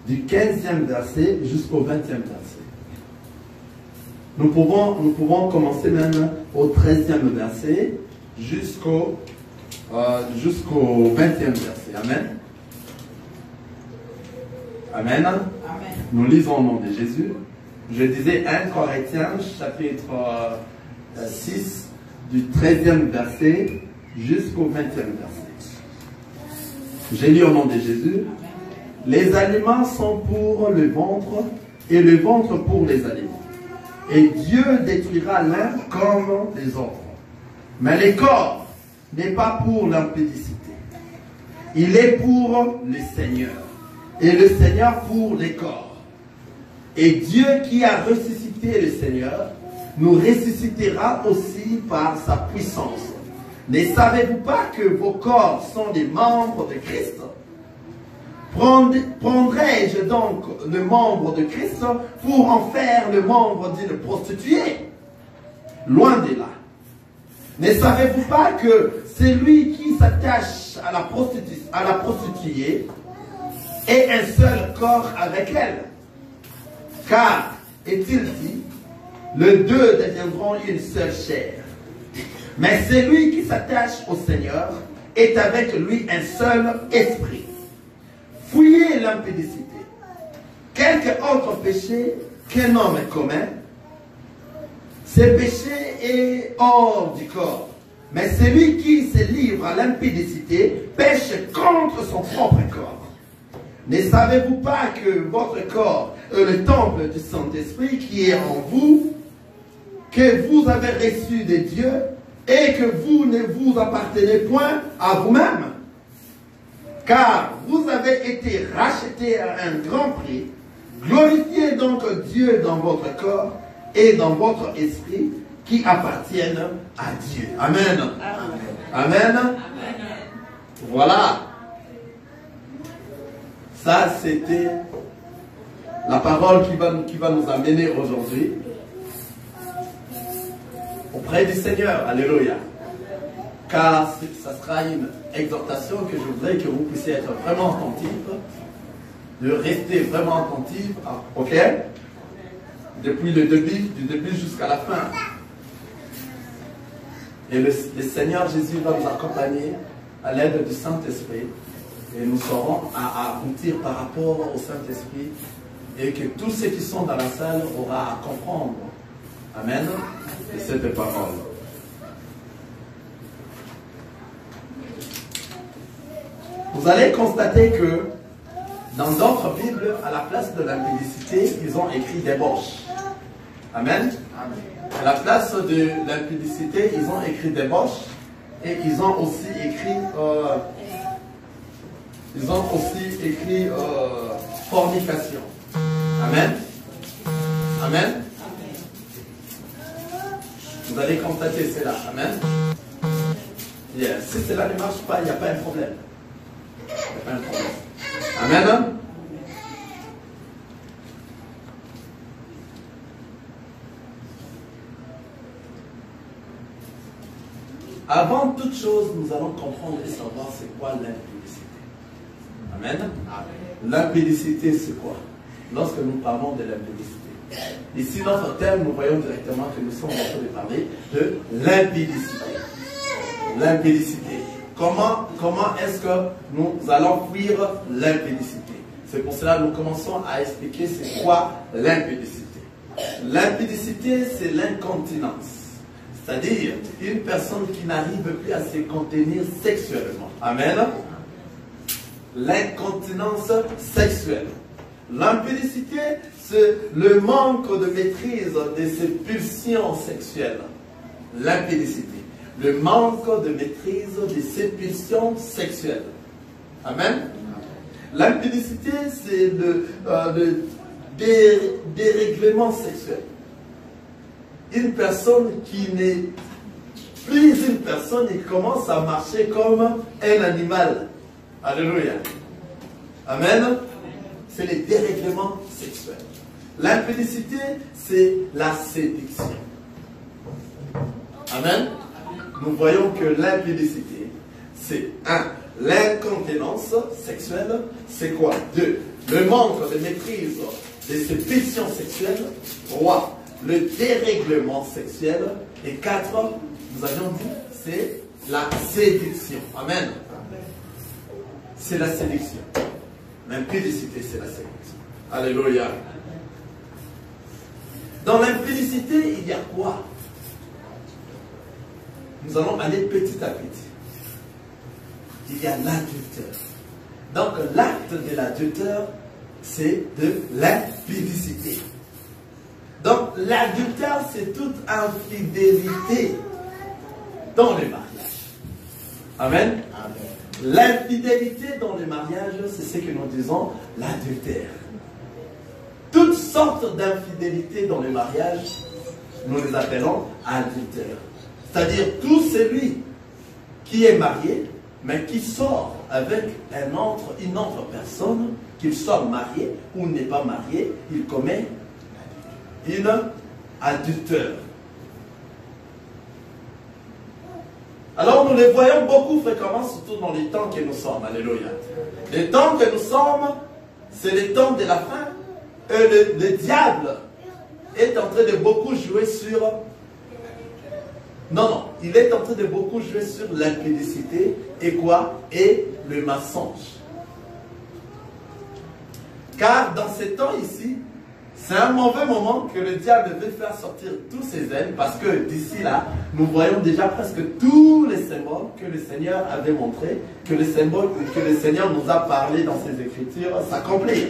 du 15e verset jusqu'au 20e verset. Nous pouvons commencer même au 13e verset jusqu'au 20e verset. Amen. Amen. Amen. Nous lisons au nom de Jésus. Je disais 1 Corinthiens chapitre 6 du 13e verset jusqu'au 20e verset. J'ai lu au nom de Jésus. Les aliments sont pour le ventre et le ventre pour les aliments. Et Dieu détruira l'un comme les autres. Mais le corps n'est pas pour l'impudicité. Il est pour le Seigneur. Et le Seigneur pour les corps. Et Dieu qui a ressuscité le Seigneur nous ressuscitera aussi par sa puissance. Ne savez-vous pas que vos corps sont des membres de Christ? Prendrai-je donc le membre de Christ pour en faire le membre d'une prostituée? Loin de là. Ne savez-vous pas que celui qui s'attache à la prostituée est un seul corps avec elle? Car, est-il dit, les deux deviendront une seule chair. Mais celui qui s'attache au Seigneur est avec lui un seul esprit. Fuyez l'impudicité. Quelque autre péché qu'un homme commet, ce péché est hors du corps. Mais celui qui se livre à l'impudicité pêche contre son propre corps. Ne savez-vous pas que votre corps est le temple du Saint-Esprit qui est en vous, que vous avez reçu de Dieu et que vous ne vous appartenez point à vous-même? Car vous avez été rachetés à un grand prix. Glorifiez donc Dieu dans votre corps et dans votre esprit qui appartiennent à Dieu. Amen. Amen. Amen. Amen. Voilà. Ça, c'était la parole qui va nous amener aujourd'hui auprès du Seigneur. Alléluia. Car ça sera une exhortation que je voudrais que vous puissiez être vraiment attentifs, de rester vraiment attentifs, ok? Depuis le début, du début jusqu'à la fin. Et le Seigneur Jésus va nous accompagner à l'aide du Saint-Esprit. Et nous saurons à aboutir par rapport au Saint-Esprit. Et que tous ceux qui sont dans la salle auront à comprendre. Amen. De cette parole. Vous allez constater que dans d'autres Bibles, à la place de l'impudicité, ils ont écrit débauche. Amen. À la place de l'impudicité, ils ont écrit débauche et ils ont aussi écrit fornication. Amen. Amen. Vous allez constater cela. Amen. Yeah. Si cela ne marche pas, il n'y a pas un problème. Il n'y a pas un problème. Amen. Avant toute chose, nous allons comprendre et savoir c'est quoi l'impudicité. Amen. L'impudicité, c'est quoi? Lorsque nous parlons de l'impudicité. Ici, notre thème, nous voyons directement que nous sommes en train de parler de l'impudicité. L'impudicité. Comment est-ce que nous allons fuir l'impudicité? C'est pour cela que nous commençons à expliquer c'est quoi l'impudicité. L'impudicité, c'est l'incontinence. C'est-à-dire une personne qui n'arrive plus à se contenir sexuellement. Amen. L'incontinence sexuelle. L'impudicité, c'est le manque de maîtrise de ses pulsions sexuelles. L'impudicité. Le manque de maîtrise de ses pulsions sexuelles. Amen. L'impudicité, c'est le dérèglement sexuel. Une personne qui n'est plus une personne, il commence à marcher comme un animal. Alléluia. Amen. C'est le dérèglement sexuel. L'impudicité, c'est la séduction. Amen. Nous voyons que l'impudicité, c'est L'incontinence sexuelle, c'est quoi? 2. Le manque de maîtrise de ses pulsions sexuelles. 3. Le dérèglement sexuel. Et 4, nous avions dit, c'est la séduction. Amen. C'est la séduction. L'impudicité, c'est la séduction. Alléluia. Dans l'impudicité, il y a quoi? Nous allons aller petit à petit. Il y a l'adultère. Donc l'acte de l'adultère, c'est de l'impudicité. Donc l'adultère, c'est toute infidélité dans le mariage. Amen. L'infidélité dans le mariage, c'est ce que nous disons, l'adultère. Toutes sortes d'infidélités dans le mariage, nous les appelons adultère. C'est-à-dire tout celui qui est marié, mais qui sort avec une autre personne, qu'il soit marié ou n'est pas marié, il commet une adultère. Alors nous les voyons beaucoup fréquemment, surtout dans les temps que nous sommes. Alléluia. Les temps que nous sommes, c'est les temps de la fin. Et le diable est en train de beaucoup jouer sur... Non, il est en train de beaucoup jouer sur l'impudicité et quoi? Et le mensonge. Car dans ces temps ici, c'est un mauvais moment que le diable veut faire sortir tous ses ailes, parce que d'ici là, nous voyons déjà presque tous les symboles que le Seigneur avait montrés, que le Seigneur nous a parlé dans ses Écritures s'accomplir.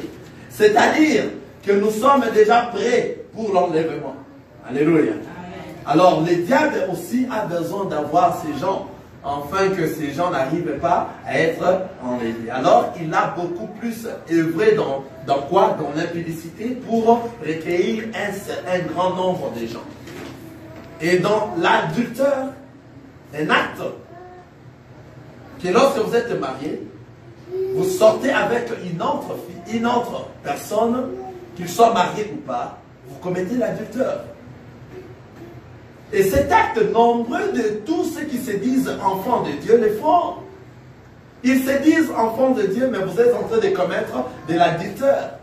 C'est-à-dire que nous sommes déjà prêts pour l'enlèvement. Alléluia. Alors, le diable aussi a besoin d'avoir ces gens, afin que ces gens n'arrivent pas à être enlevés. Alors, il a beaucoup plus œuvré dans quoi? Dans l'impudicité, pour recueillir un grand nombre de gens. Et dans l'adultère, un acte que lorsque vous êtes marié, vous sortez avec une autre personne, qu'il soit marié ou pas, vous commettez l'adultère. Et cet acte, nombreux de tous ceux qui se disent enfants de Dieu les font. Ils se disent enfants de Dieu, mais vous êtes en train de commettre de l'adultère.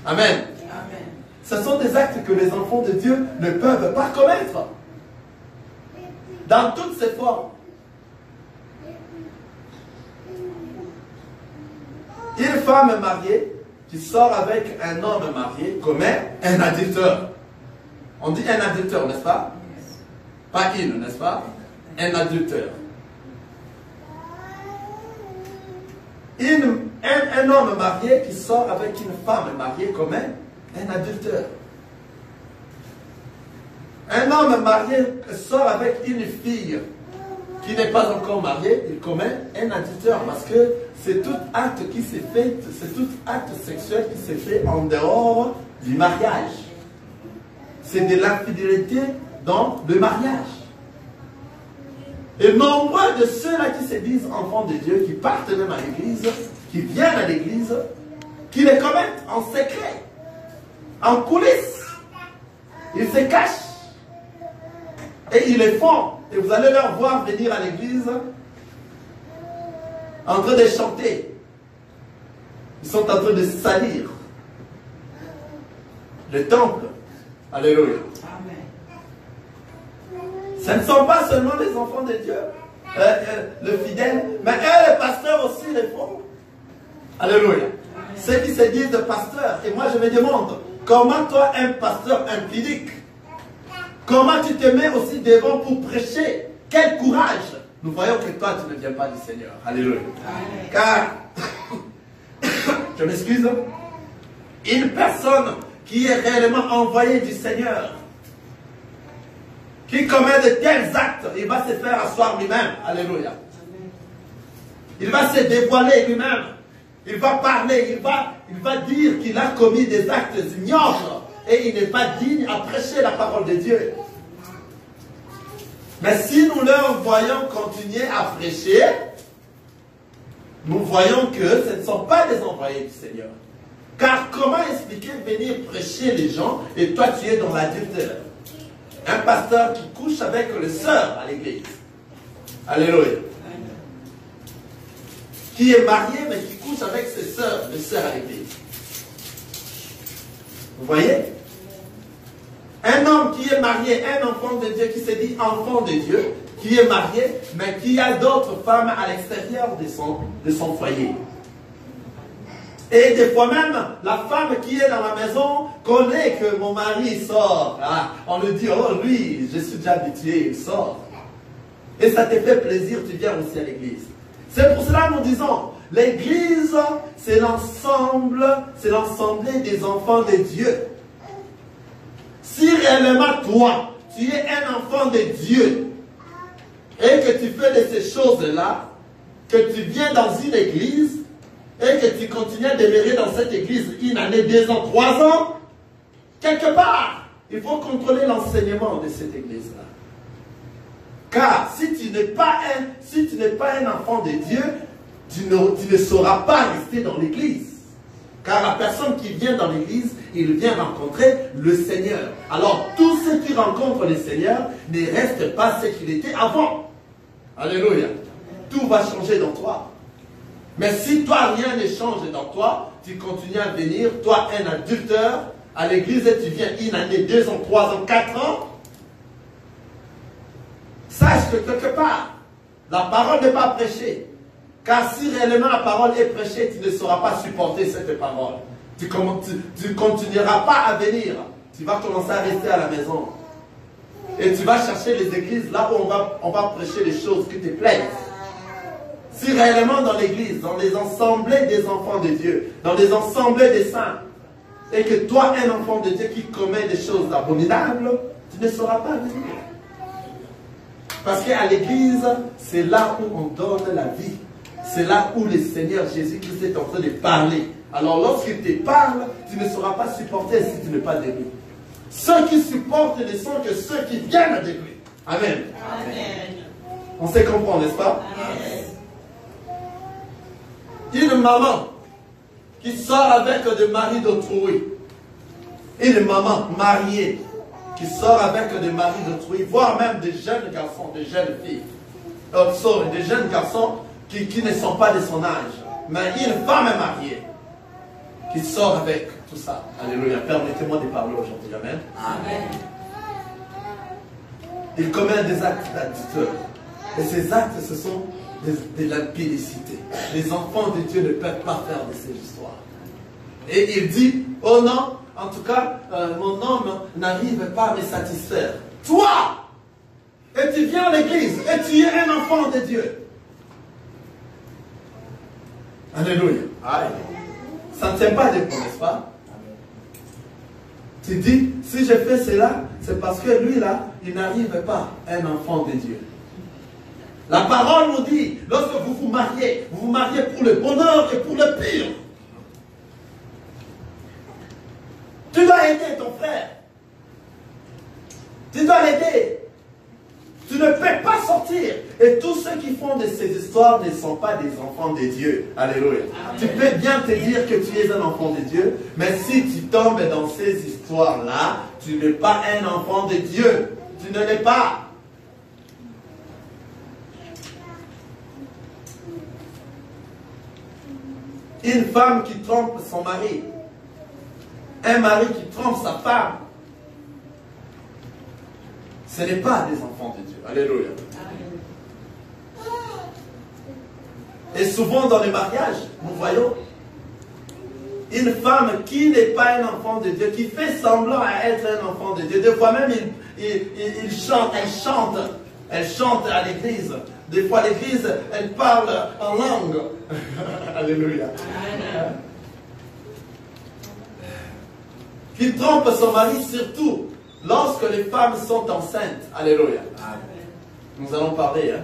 Amen. Amen. Ce sont des actes que les enfants de Dieu ne peuvent pas commettre. Dans toutes ses formes. Une femme mariée qui sort avec un homme marié commet un adultère. On dit un adultère, n'est-ce pas? Pas une, n'est-ce pas? Un adultère. Un homme marié qui sort avec une femme mariée commet un adultère. Un homme marié sort avec une fille qui n'est pas encore mariée, il commet un adultère, parce que c'est tout acte qui s'est fait, c'est tout acte sexuel qui s'est fait en dehors du mariage. C'est de l'infidélité dans le mariage. Et nombreux de ceux-là qui se disent enfants de Dieu, qui partent même à l'église, qui viennent à l'église, qui les commettent en secret, en coulisses. Ils se cachent. Et ils les font. Et vous allez leur voir venir à l'église en train de chanter. Ils sont en train de salir le temple. Alléluia. Amen. Ce ne sont pas seulement les enfants de Dieu, le fidèle, mais les pasteurs aussi les font. Alléluia. Ceux qui se disent pasteurs. Et moi je me demande, comment toi, un pasteur impudique, comment tu te mets aussi devant pour prêcher? Quel courage! Nous voyons que toi, tu ne viens pas du Seigneur. Alléluia. Amen. Car, je m'excuse, une personne qui est réellement envoyée du Seigneur, qui commet de tels actes, il va se faire asseoir lui-même. Alléluia. Il va se dévoiler lui-même. Il va parler, il va dire qu'il a commis des actes ignobles et il n'est pas digne à prêcher la parole de Dieu. Mais si nous leur voyons continuer à prêcher, nous voyons que ce ne sont pas des envoyés du Seigneur. Car comment expliquer venir prêcher les gens et toi tu es dans l'adultère? Un pasteur qui couche avec les sœurs à l'église. Alléluia. qui est marié mais qui couche avec ses sœurs, les sœurs à l'église. Vous voyez? Un homme qui est marié, un enfant de Dieu, qui se dit enfant de Dieu, qui est marié, mais qui a d'autres femmes à l'extérieur de son foyer. Et des fois même, la femme qui est dans la maison connaît que mon mari sort. Ah, on lui dit, oh lui, je suis déjà habitué, il sort. Et ça te fait plaisir, tu viens aussi à l'église. C'est pour cela que nous disons, l'église, c'est l'ensemble des enfants de Dieu. Si réellement toi, tu es un enfant de Dieu, et que tu fais de ces choses-là, que tu viens dans une église, et que tu continues à demeurer dans cette église 1 année, 2 ans, 3 ans, quelque part, il faut contrôler l'enseignement de cette église-là. Car si tu n'es pas un enfant de Dieu, tu ne sauras pas rester dans l'église. Car la personne qui vient dans l'église, il vient rencontrer le Seigneur. Alors, tous ceux qui rencontrent le Seigneur ne restent pas ce qu'il était avant. Alléluia. Tout va changer dans toi. Mais si toi, rien ne change dans toi, tu continues à venir, toi, un adulteur, à l'église, et tu viens 1 année, 2 ans, 3 ans, 4 ans, sache que quelque part, la parole n'est pas prêchée. Car si réellement la parole est prêchée, tu ne sauras pas supporter cette parole. Tu ne continueras pas à venir. Tu vas commencer à rester à la maison. Et tu vas chercher les églises là où on va prêcher les choses qui te plaisent. Si réellement dans l'église, dans les assemblées des enfants de Dieu, dans les assemblées des saints, et que toi, un enfant de Dieu qui commet des choses abominables, tu ne sauras pas venir. Parce qu'à l'église, c'est là où on donne la vie. C'est là où le Seigneur Jésus-Christ est en train de parler. Alors lorsqu'il te parle, tu ne sauras pas supporter si tu n'es pas de lui. Ceux qui supportent ne sont que ceux qui viennent de lui. Amen. Amen. On sait comprendre, n'est-ce pas? Amen. Une maman qui sort avec des maris d'autrui. Une maman mariée qui sort avec des maris d'autrui, voire même des jeunes garçons, des jeunes filles. Des jeunes garçons qui ne sont pas de son âge. Mais une femme mariée qui sort avec tout ça. Alléluia. Permettez-moi de parler aujourd'hui. Amen. Amen. Il commet des actes d'adultère. Et ces actes, ce sont de l'impudicité. Les enfants de Dieu ne peuvent pas faire de ces histoires. Et il dit, oh non, en tout cas, mon homme n'arrive pas à me satisfaire. Toi, et tu viens à l'église, et tu es un enfant de Dieu. Alléluia. Amen. Ça ne tient pas debout, n'est-ce pas? Tu dis, si je fais cela, c'est parce que lui là, il n'arrive pas un enfant de Dieu. La parole nous dit, lorsque vous vous mariez pour le bonheur et pour le pire. Tu dois aider ton frère. Tu dois l'aider. Tu ne peux pas sortir. Et tous ceux qui font de ces histoires ne sont pas des enfants de Dieu. Alléluia. Amen. Tu peux bien te dire que tu es un enfant de Dieu, mais si tu tombes dans ces histoires-là, tu n'es pas un enfant de Dieu. Tu ne l'es pas. Une femme qui trompe son mari. Un mari qui trompe sa femme. Ce n'est pas des enfants de Dieu. Alléluia. Et souvent dans les mariages, nous voyons une femme qui n'est pas un enfant de Dieu, qui fait semblant à être un enfant de Dieu. Des fois même, elle chante à l'église. Des fois, l'église, elle parle en langue. Alléluia. Qui trompe son mari surtout lorsque les femmes sont enceintes. Alléluia. Amen. Nous allons parler. Hein?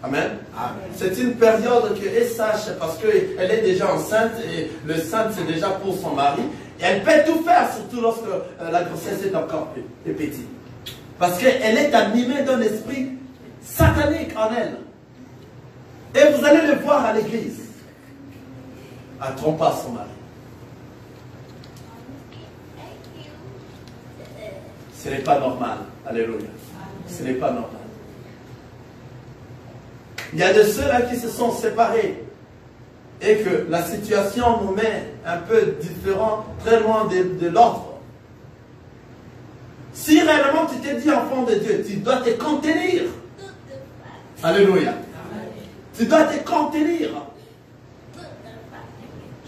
Amen. Amen. C'est une période qu'elle sache parce qu'elle est déjà enceinte et le sein c'est déjà pour son mari. Et elle peut tout faire, surtout lorsque la grossesse est encore petite. Parce qu'elle est animée d'un esprit satanique en elle. Et vous allez le voir à l'église. Elle trompe pas son mari. Ce n'est pas normal. Alléluia. Ce n'est pas normal. Il y a de ceux-là qui se sont séparés et que la situation nous met un peu différent, très loin de l'ordre. Si réellement tu t'es dit enfant de Dieu, tu dois te contenir. Alléluia. Tu dois te contenir.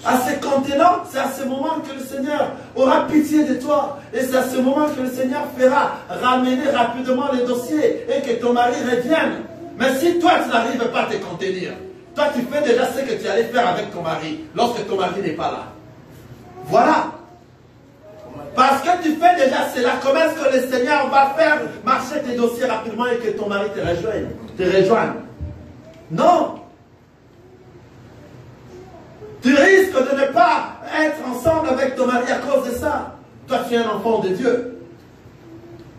À ce contenant, c'est à ce moment que le Seigneur aura pitié de toi. Et c'est à ce moment que le Seigneur fera ramener rapidement les dossiers et que ton mari revienne. Mais si toi, tu n'arrives pas à te contenir, toi, tu fais déjà ce que tu allais faire avec ton mari lorsque ton mari n'est pas là. Voilà. Parce que tu fais déjà cela, comment est-ce que le Seigneur va faire marcher tes dossiers rapidement et que ton mari te rejoigne? Non. Tu risques de ne pas être ensemble avec ton mari à cause de ça. Toi, tu es un enfant de Dieu.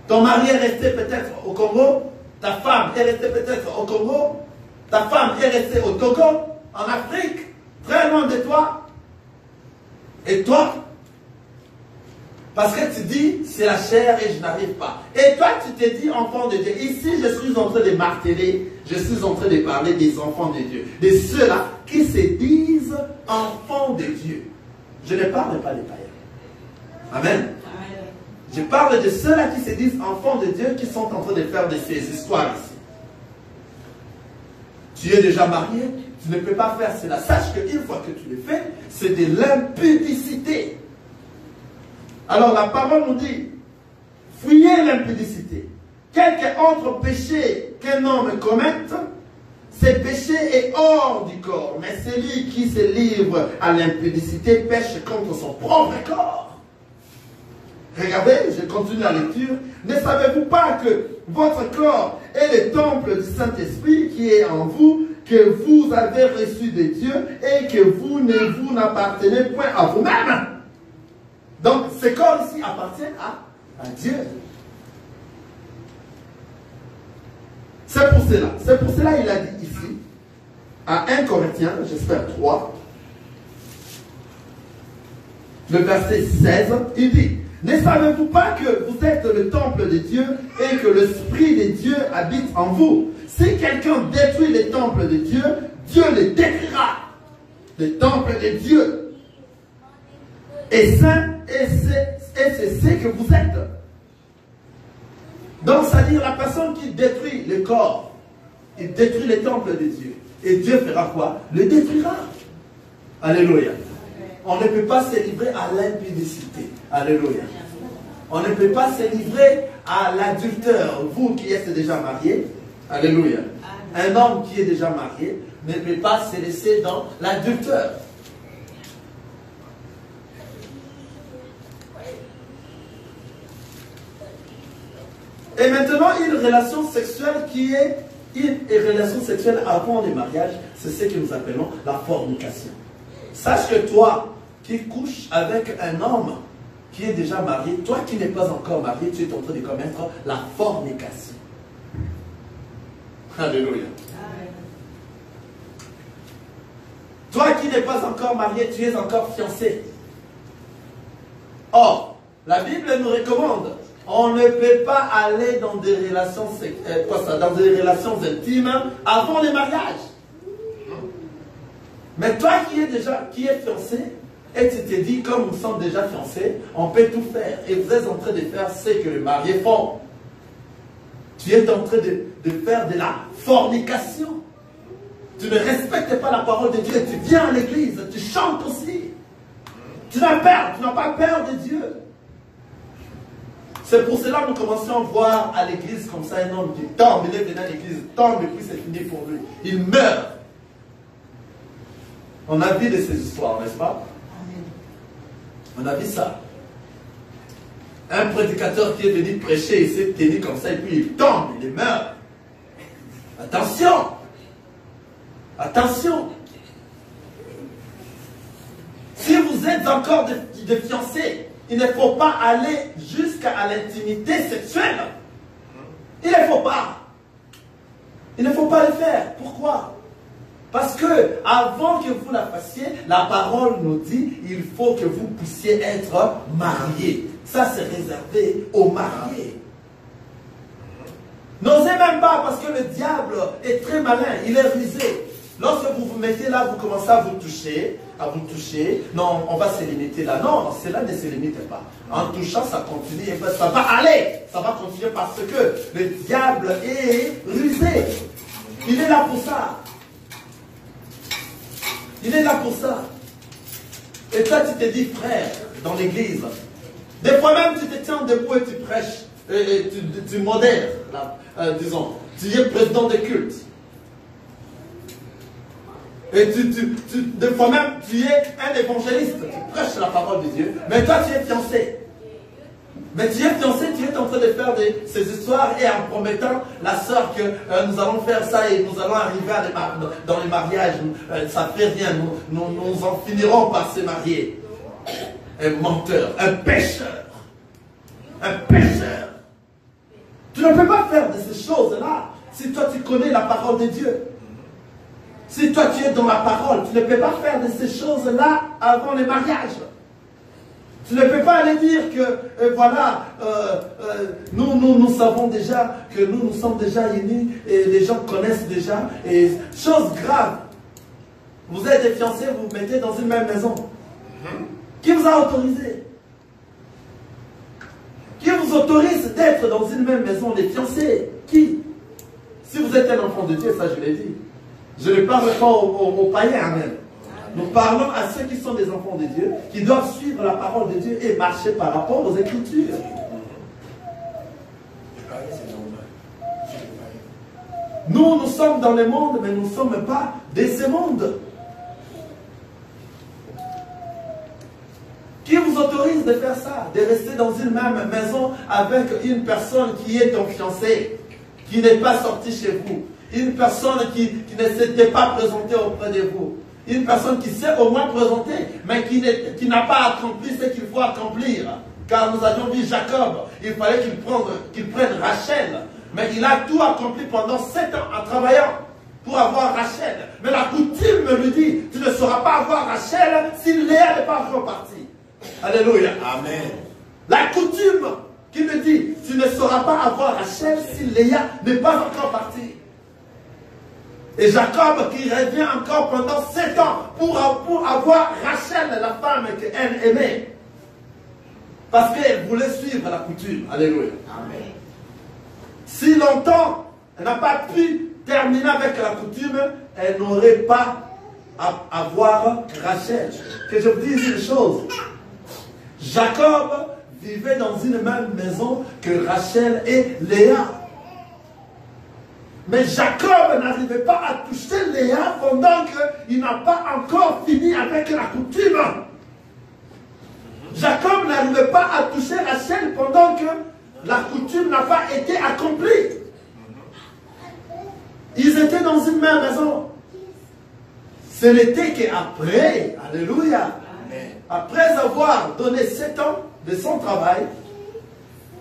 Ton mari est resté peut-être au Congo. Ta femme est restée peut-être au Congo. Ta femme est restée au Togo, en Afrique, très loin de toi. Et toi, parce que tu dis, c'est la chair et je n'arrive pas. Et toi, tu t'es dit enfant de Dieu. Ici, je suis en train de marteler, je suis en train de parler des enfants de Dieu. De ceux-là qui se disent enfants de Dieu. Je ne parle pas des païens. Amen. Je parle de ceux-là qui se disent enfants de Dieu, qui sont en train de faire de ces histoires ici. Tu es déjà marié, tu ne peux pas faire cela. Sache qu'une fois que tu le fais, c'est de l'impudicité. Alors la parole nous dit, fuyez l'impudicité. Quelque autre péché qu'un homme commette, ce péché est hors du corps. Mais celui qui se livre à l'impudicité pêche contre son propre corps. Regardez, je continue la lecture. Ne savez-vous pas que votre corps est le temple du Saint-Esprit qui est en vous, que vous avez reçu de Dieu et que vous n'appartenez point à vous-même? Donc, ce corps ici appartient à Dieu. C'est pour cela. C'est pour cela qu'il a dit ici, à 1 Corinthiens, j'espère 3, le verset 16, il dit, ne savez-vous pas que vous êtes le temple de Dieu et que l'Esprit de Dieu habite en vous? Si quelqu'un détruit le temple de Dieu, Dieu le détruira. Le temple de Dieu est saint et c'est ce que vous êtes. Donc, c'est-à-dire la personne qui détruit le corps, il détruit le temple de Dieu. Et Dieu fera quoi? Le détruira. Alléluia. On ne peut pas se livrer à l'impudicité. Alléluia. On ne peut pas se livrer à l'adultère. Vous qui êtes déjà mariés, alléluia. Un homme qui est déjà marié ne peut pas se laisser dans l'adultère. Et maintenant, une relation sexuelle qui est une relation sexuelle avant le mariage, c'est ce que nous appelons la fornication. Sache que toi, qui couches avec un homme qui est déjà marié, toi qui n'es pas encore marié, tu es en train de commettre la fornication. Alléluia. Toi qui n'es pas encore marié, tu es encore fiancé. Or, la Bible nous recommande, on ne peut pas aller dans des relations, dans des relations intimes avant le mariage. Mais toi qui es fiancé, et tu te dis, comme nous sommes déjà fiancés, on peut tout faire. Et vous êtes en train de faire ce que les mariés font. Tu es en train de faire de la fornication. Tu ne respectes pas la parole de Dieu. Tu viens à l'église, tu chantes aussi. Tu n'as pas peur de Dieu. C'est pour cela que nous commençons à voir à l'église comme ça un homme qui tombe, il est venu à l'église, tombe et puis c'est fini pour lui. Il meurt. On a vu de ces histoires, n'est-ce pas? On a vu ça. Un prédicateur qui est venu prêcher, il s'est tenu comme ça et puis il tombe, il meurt. Attention! Attention! Si vous êtes encore des fiancés, il ne faut pas aller jusqu'à l'intimité sexuelle. Il ne faut pas. Il ne faut pas le faire. Pourquoi? Parce que avant que vous la fassiez, la parole nous dit il faut que vous puissiez être mariés. Ça, c'est réservé aux mariés. N'osez même pas parce que le diable est très malin, il est rusé. Lorsque vous vous mettez là, vous commencez à vous toucher, non, on va se limiter là. Non, cela ne se limite pas. En touchant, ça continue, et ça va aller, ça va continuer parce que le diable est rusé. Il est là pour ça. Il est là pour ça. Et toi, tu te dis, frère, dans l'église, des fois même, tu te tiens debout et tu prêches, et tu modères, disons, tu es président de culte. Et des fois même, tu es un évangéliste, tu prêches la parole de Dieu, mais toi, tu es fiancé. Mais tu es fiancé, tu es en train de faire ces histoires et en promettant la sœur que nous allons faire ça et nous allons arriver dans les mariages. Ça ne fait rien, nous en finirons par se marier. Un menteur, un pécheur. Un pécheur. Tu ne peux pas faire de ces choses-là si toi tu connais la parole de Dieu. Si toi tu es dans la parole, tu ne peux pas faire de ces choses-là avant le mariage. Tu ne peux pas aller dire que, voilà, nous savons déjà que nous sommes déjà unis et les gens connaissent déjà. Et chose grave, vous êtes des fiancés, vous vous mettez dans une même maison. Qui vous a autorisé? Qui vous autorise d'être dans une même maison, les fiancés? Qui? Si vous êtes un enfant de Dieu, ça je l'ai dit. Je ne parle pas aux païens même. Nous parlons à ceux qui sont des enfants de Dieu, qui doivent suivre la parole de Dieu et marcher par rapport aux Écritures. Nous sommes dans le monde, mais nous ne sommes pas de ce monde. Qui vous autorise de faire ça? De rester dans une même maison avec une personne qui est ton fiancé, qui n'est pas sortie chez vous, une personne qui ne s'était pas présentée auprès de vous, une personne qui s'est au moins présentée, mais qui n'a pas accompli ce qu'il faut accomplir. Car nous avions vu Jacob, il fallait qu'il prenne Rachel, mais il a tout accompli pendant 7 ans en travaillant pour avoir Rachel. Mais la coutume lui dit, tu ne sauras pas avoir Rachel si Léa n'est pas encore partie. Alléluia. Amen. La coutume qui me dit, tu ne sauras pas avoir Rachel si Léa n'est pas encore partie. Et Jacob qui revient encore pendant 7 ans pour avoir Rachel, la femme qu'elle aimait. Parce qu'elle voulait suivre la coutume. Alléluia. Amen. Si longtemps, elle n'a pas pu terminer avec la coutume, elle n'aurait pas à avoir Rachel. Que je vous dise une chose. Jacob vivait dans une même maison que Rachel et Léa. Mais Jacob n'arrivait pas à toucher Léa pendant qu'il n'a pas encore fini avec la coutume. Jacob n'arrivait pas à toucher Rachel pendant que la coutume n'a pas été accomplie. Ils étaient dans une même maison. Ce n'était qu'après, alléluia, après avoir donné 7 ans de son travail,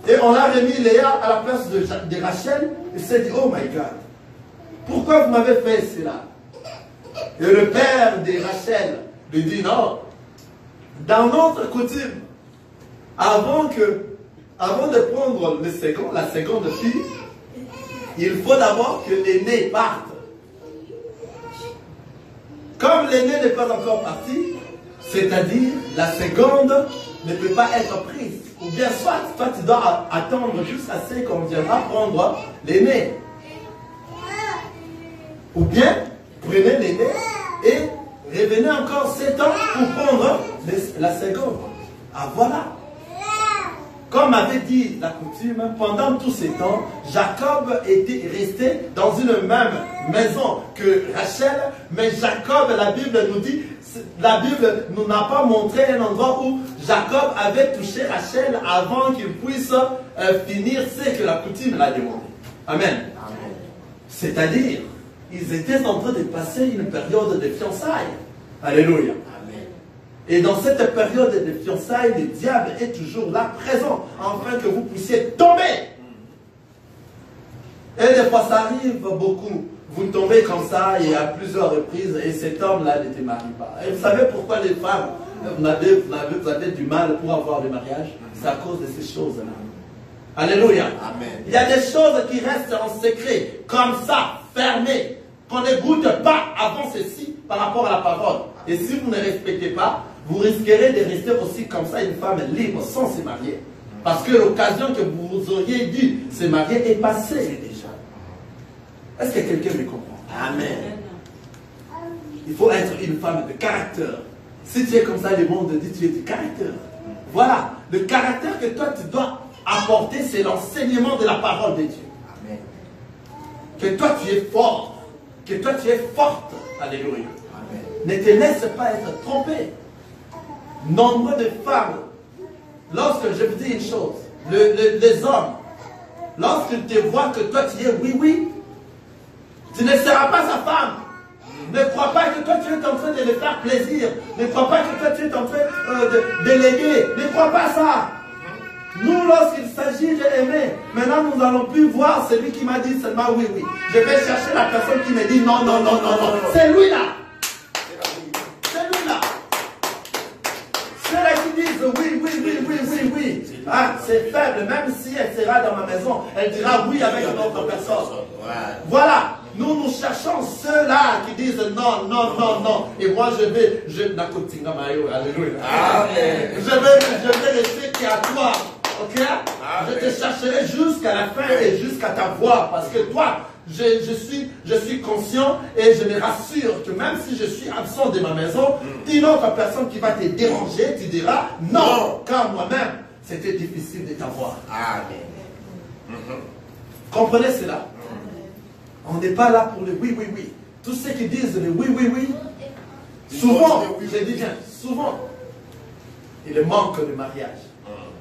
et on a remis Léa à la place de Rachel, il s'est dit, oh my God, pourquoi vous m'avez fait cela? Et le père de Rachel lui dit, non, dans notre coutume, avant de prendre la seconde fille, il faut d'abord que l'aîné parte. Comme l'aîné n'est pas encore parti, c'est-à-dire la seconde ne peut pas être prise. Ou bien soit toi tu dois attendre jusqu'à ce qu'on viendra prendre l'aîné. Ou bien prenez l'aîné et revenez encore 7 ans pour prendre la seconde. Ah voilà. Comme avait dit la coutume, pendant tous ces temps, Jacob était resté dans une même maison que Rachel, mais Jacob, la Bible nous dit, la Bible nous n'a pas montré un endroit où Jacob avait touché Rachel avant qu'il puisse finir ce que la coutume l'a demandé. Amen. C'est-à-dire, ils étaient en train de passer une période de fiançailles. Alléluia. Et dans cette période de fiançailles, le diable est toujours là, présent, afin que vous puissiez tomber. Et des fois, ça arrive beaucoup. Vous tombez comme ça, et à plusieurs reprises, et cet homme-là ne te marie pas. Et vous savez pourquoi les femmes, vous avez du mal pour avoir le mariage? C'est à cause de ces choses-là. Alléluia. Amen. Il y a des choses qui restent en secret, comme ça, fermées. qu'on ne goûte pas avant ceci par rapport à la parole. Et si vous ne respectez pas, vous risquerez de rester aussi comme ça une femme libre sans se marier. Parce que l'occasion que vous auriez dû se marier est passée déjà. Est-ce que quelqu'un me comprend? Amen. Il faut être une femme de caractère. Si tu es comme ça, le monde dit tu es du caractère. Voilà, le caractère que toi tu dois apporter, c'est l'enseignement de la parole de Dieu. Amen. Que toi tu es fort, que toi tu es forte. Alléluia. Amen. Ne te laisse pas être trompé. Nombre de femmes, lorsque je vous dis une chose, les hommes, lorsqu'ils te voient que toi tu es oui, tu ne seras pas sa femme. Ne crois pas que toi tu es en train de les faire plaisir. Ne crois pas que toi tu es en train de léguer. Ne crois pas ça. Nous, lorsqu'il s'agit d'aimer, maintenant nous n'allons plus voir celui qui m'a dit seulement oui. Je vais chercher la personne qui me dit non. C'est lui-là. C'est lui-là. Ceux-là qui disent oui. Ah, c'est faible. Même si elle sera dans ma maison, elle dira oui avec une autre personne. Voilà. Nous cherchons ceux-là qui disent non. Et moi, je vais rester qui à toi. Ok? Je te chercherai jusqu'à la fin et jusqu'à ta voix. Parce que toi, je suis conscient et je me rassure que même si je suis absent de ma maison, une autre personne qui va te déranger, tu diras non. Car moi-même, c'était difficile de t'avoir. Comprenez cela? On n'est pas là pour le oui. Tous ceux qui disent le oui, souvent, je dis bien, souvent, il manque de mariage.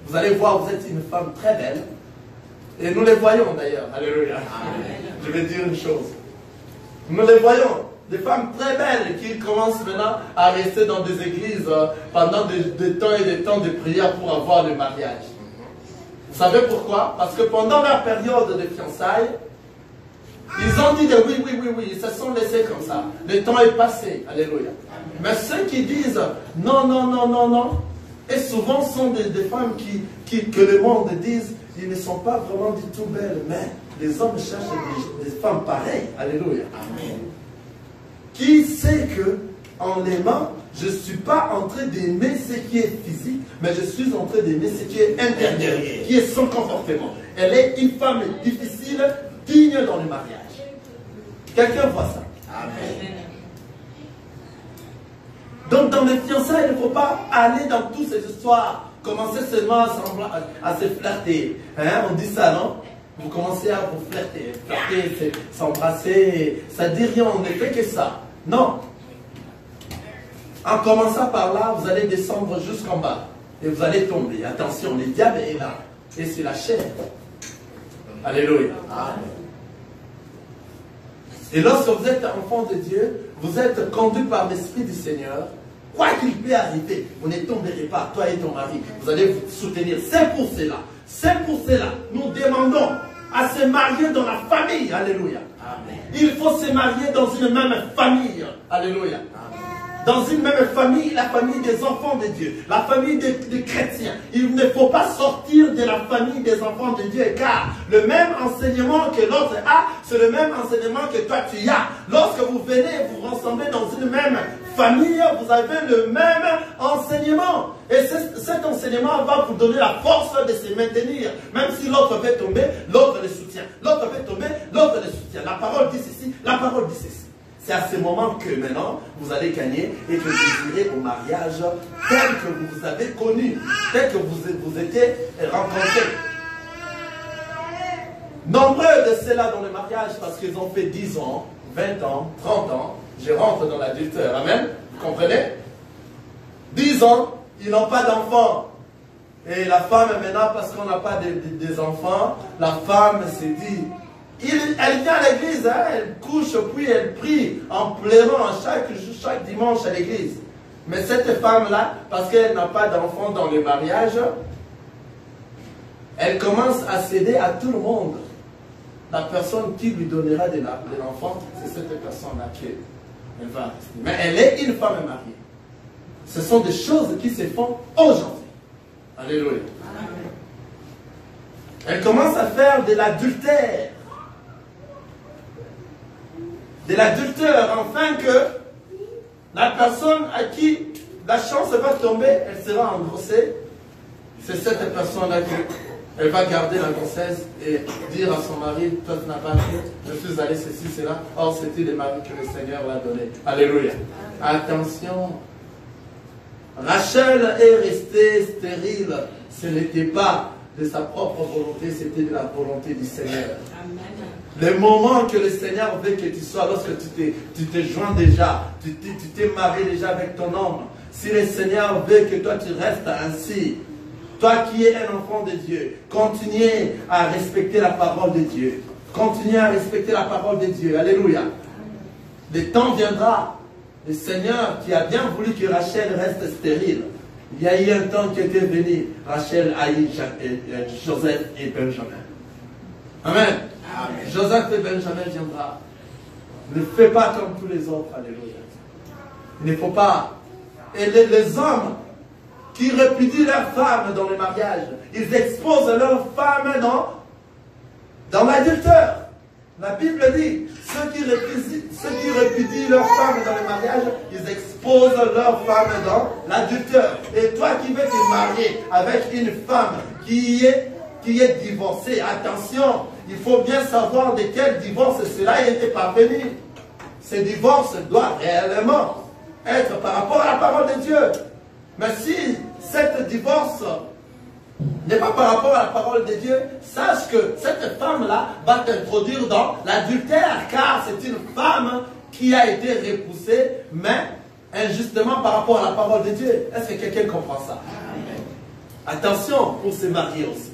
Vous allez voir, vous êtes une femme très belle. Et nous les voyons d'ailleurs. Alléluia. Je vais dire une chose. Nous les voyons. Des femmes très belles qui commencent maintenant à rester dans des églises pendant des temps et des temps de prière pour avoir le mariage. Vous savez pourquoi? Parce que pendant leur période de fiançailles, ils ont dit de oui, ils se sont laissés comme ça. Le temps est passé, alléluia. Mais ceux qui disent non, et souvent sont des femmes que le monde dise, ils ne sont pas vraiment du tout belles, mais les hommes cherchent des femmes pareilles, alléluia. Amen. Qui sait que en l'aimant, je ne suis pas en train d'aimer ce qui est physique, mais je suis en train d'aimer ce qui est intérieur, qui est son comportement. Elle est une femme difficile, digne dans le mariage. Quelqu'un voit ça? Amen. Donc dans les fiançailles, il ne faut pas aller dans toutes ces histoires, commencer seulement à se flirter. Hein? On dit ça, non? Vous commencez à vous flirter, s'embrasser, ça ne dit rien, on ne fait que ça. Non. En commençant par là, vous allez descendre jusqu'en bas. Et vous allez tomber. Attention, le diable est là. Et c'est la chair. Alléluia. Amen. Et lorsque vous êtes enfant de Dieu, vous êtes conduit par l'Esprit du Seigneur. Quoi qu'il puisse arriver, vous ne tomberez pas, toi et ton mari. Vous allez vous soutenir. C'est pour cela, nous demandons à se marier dans la famille. Alléluia. Amen. Il faut se marier dans une même famille. Alléluia. Dans une même famille, la famille des enfants de Dieu, la famille des chrétiens. Il ne faut pas sortir de la famille des enfants de Dieu, car le même enseignement que l'autre a, c'est le même enseignement que toi tu as. Lorsque vous venez vous rassembler dans une même famille, vous avez le même enseignement. Et cet enseignement va vous donner la force de se maintenir. Même si l'autre veut tomber, l'autre le soutient. L'autre veut tomber, l'autre le soutient. La parole dit ceci, la parole dit ceci. C'est à ce moment que maintenant, vous allez gagner et que vous irez au mariage tel que vous vous avez connu, tel que vous étiez rencontrés. Nombreux de ceux-là dans le mariage, parce qu'ils ont fait 10 ans, 20 ans, 30 ans, je rentre dans l'adultère. Amen. Vous comprenez? 10 ans, ils n'ont pas d'enfants. Et la femme, maintenant, parce qu'on n'a pas des enfants, la femme s'est dit... Elle vient à l'église, hein, elle couche, puis elle prie en pleurant chaque dimanche à l'église. Mais cette femme-là, parce qu'elle n'a pas d'enfant dans le mariage, elle commence à céder à tout le monde. La personne qui lui donnera de l'enfant, c'est cette personne-là qu'elle va rester. Mais elle est une femme mariée. Ce sont des choses qui se font aujourd'hui. Alléluia. Elle commence à faire de l'adultère. de l'adultère, afin que la personne à qui la chance va tomber, elle sera engrossée. C'est cette personne-là qu'elle va garder la grossesse et dire à son mari, toi tu n'as pas fait, je suis allé ceci, cela. Or c'était le mari que le Seigneur l'a donné. Alléluia. Attention. Rachel est restée stérile. Ce n'était pas de sa propre volonté, c'était de la volonté du Seigneur. Amen. Le moment que le Seigneur veut que tu sois, lorsque tu te joins déjà, tu t'es marié déjà avec ton homme, si le Seigneur veut que toi tu restes ainsi, toi qui es un enfant de Dieu, continuez à respecter la parole de Dieu. Continuez à respecter la parole de Dieu. Alléluia. Le temps viendra. Le Seigneur qui a bien voulu que Rachel reste stérile. Il y a eu un temps qui était venu. Rachel a eu Joseph et Benjamin. Amen. Amen. Joseph et Benjamin viendra. Ne fais pas comme tous les autres. Alléluia. Il ne faut pas. Et les hommes qui répudient leurs femmes dans le mariage, ils exposent leurs femmes dans l'adultère. La Bible dit, ceux qui répudient leurs femmes dans le mariage, ils exposent leurs femmes dans l'adultère. Et toi qui veux te marier avec une femme qui est divorcée, attention, il faut bien savoir de quel divorce cela est parvenu. Ce divorce doit réellement être par rapport à la parole de Dieu. Mais si cette divorce n'est pas par rapport à la parole de Dieu, sache que cette femme-là va t'introduire dans l'adultère, car c'est une femme qui a été repoussée, mais injustement par rapport à la parole de Dieu. Est-ce que quelqu'un comprend ça? Attention pour se marier aussi.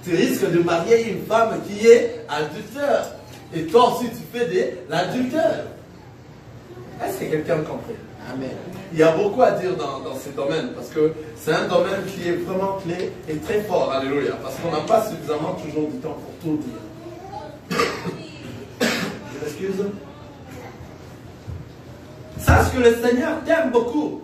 Tu risques de marier une femme qui est adultère. Et toi aussi tu fais de l'adultère. Est-ce que quelqu'un comprend? Amen. Il y a beaucoup à dire dans ce domaine, parce que c'est un domaine qui est vraiment clé et très fort. Alléluia. Parce qu'on n'a pas suffisamment toujours du temps pour tout dire. Je m'excuse. Sache que le Seigneur t'aime beaucoup.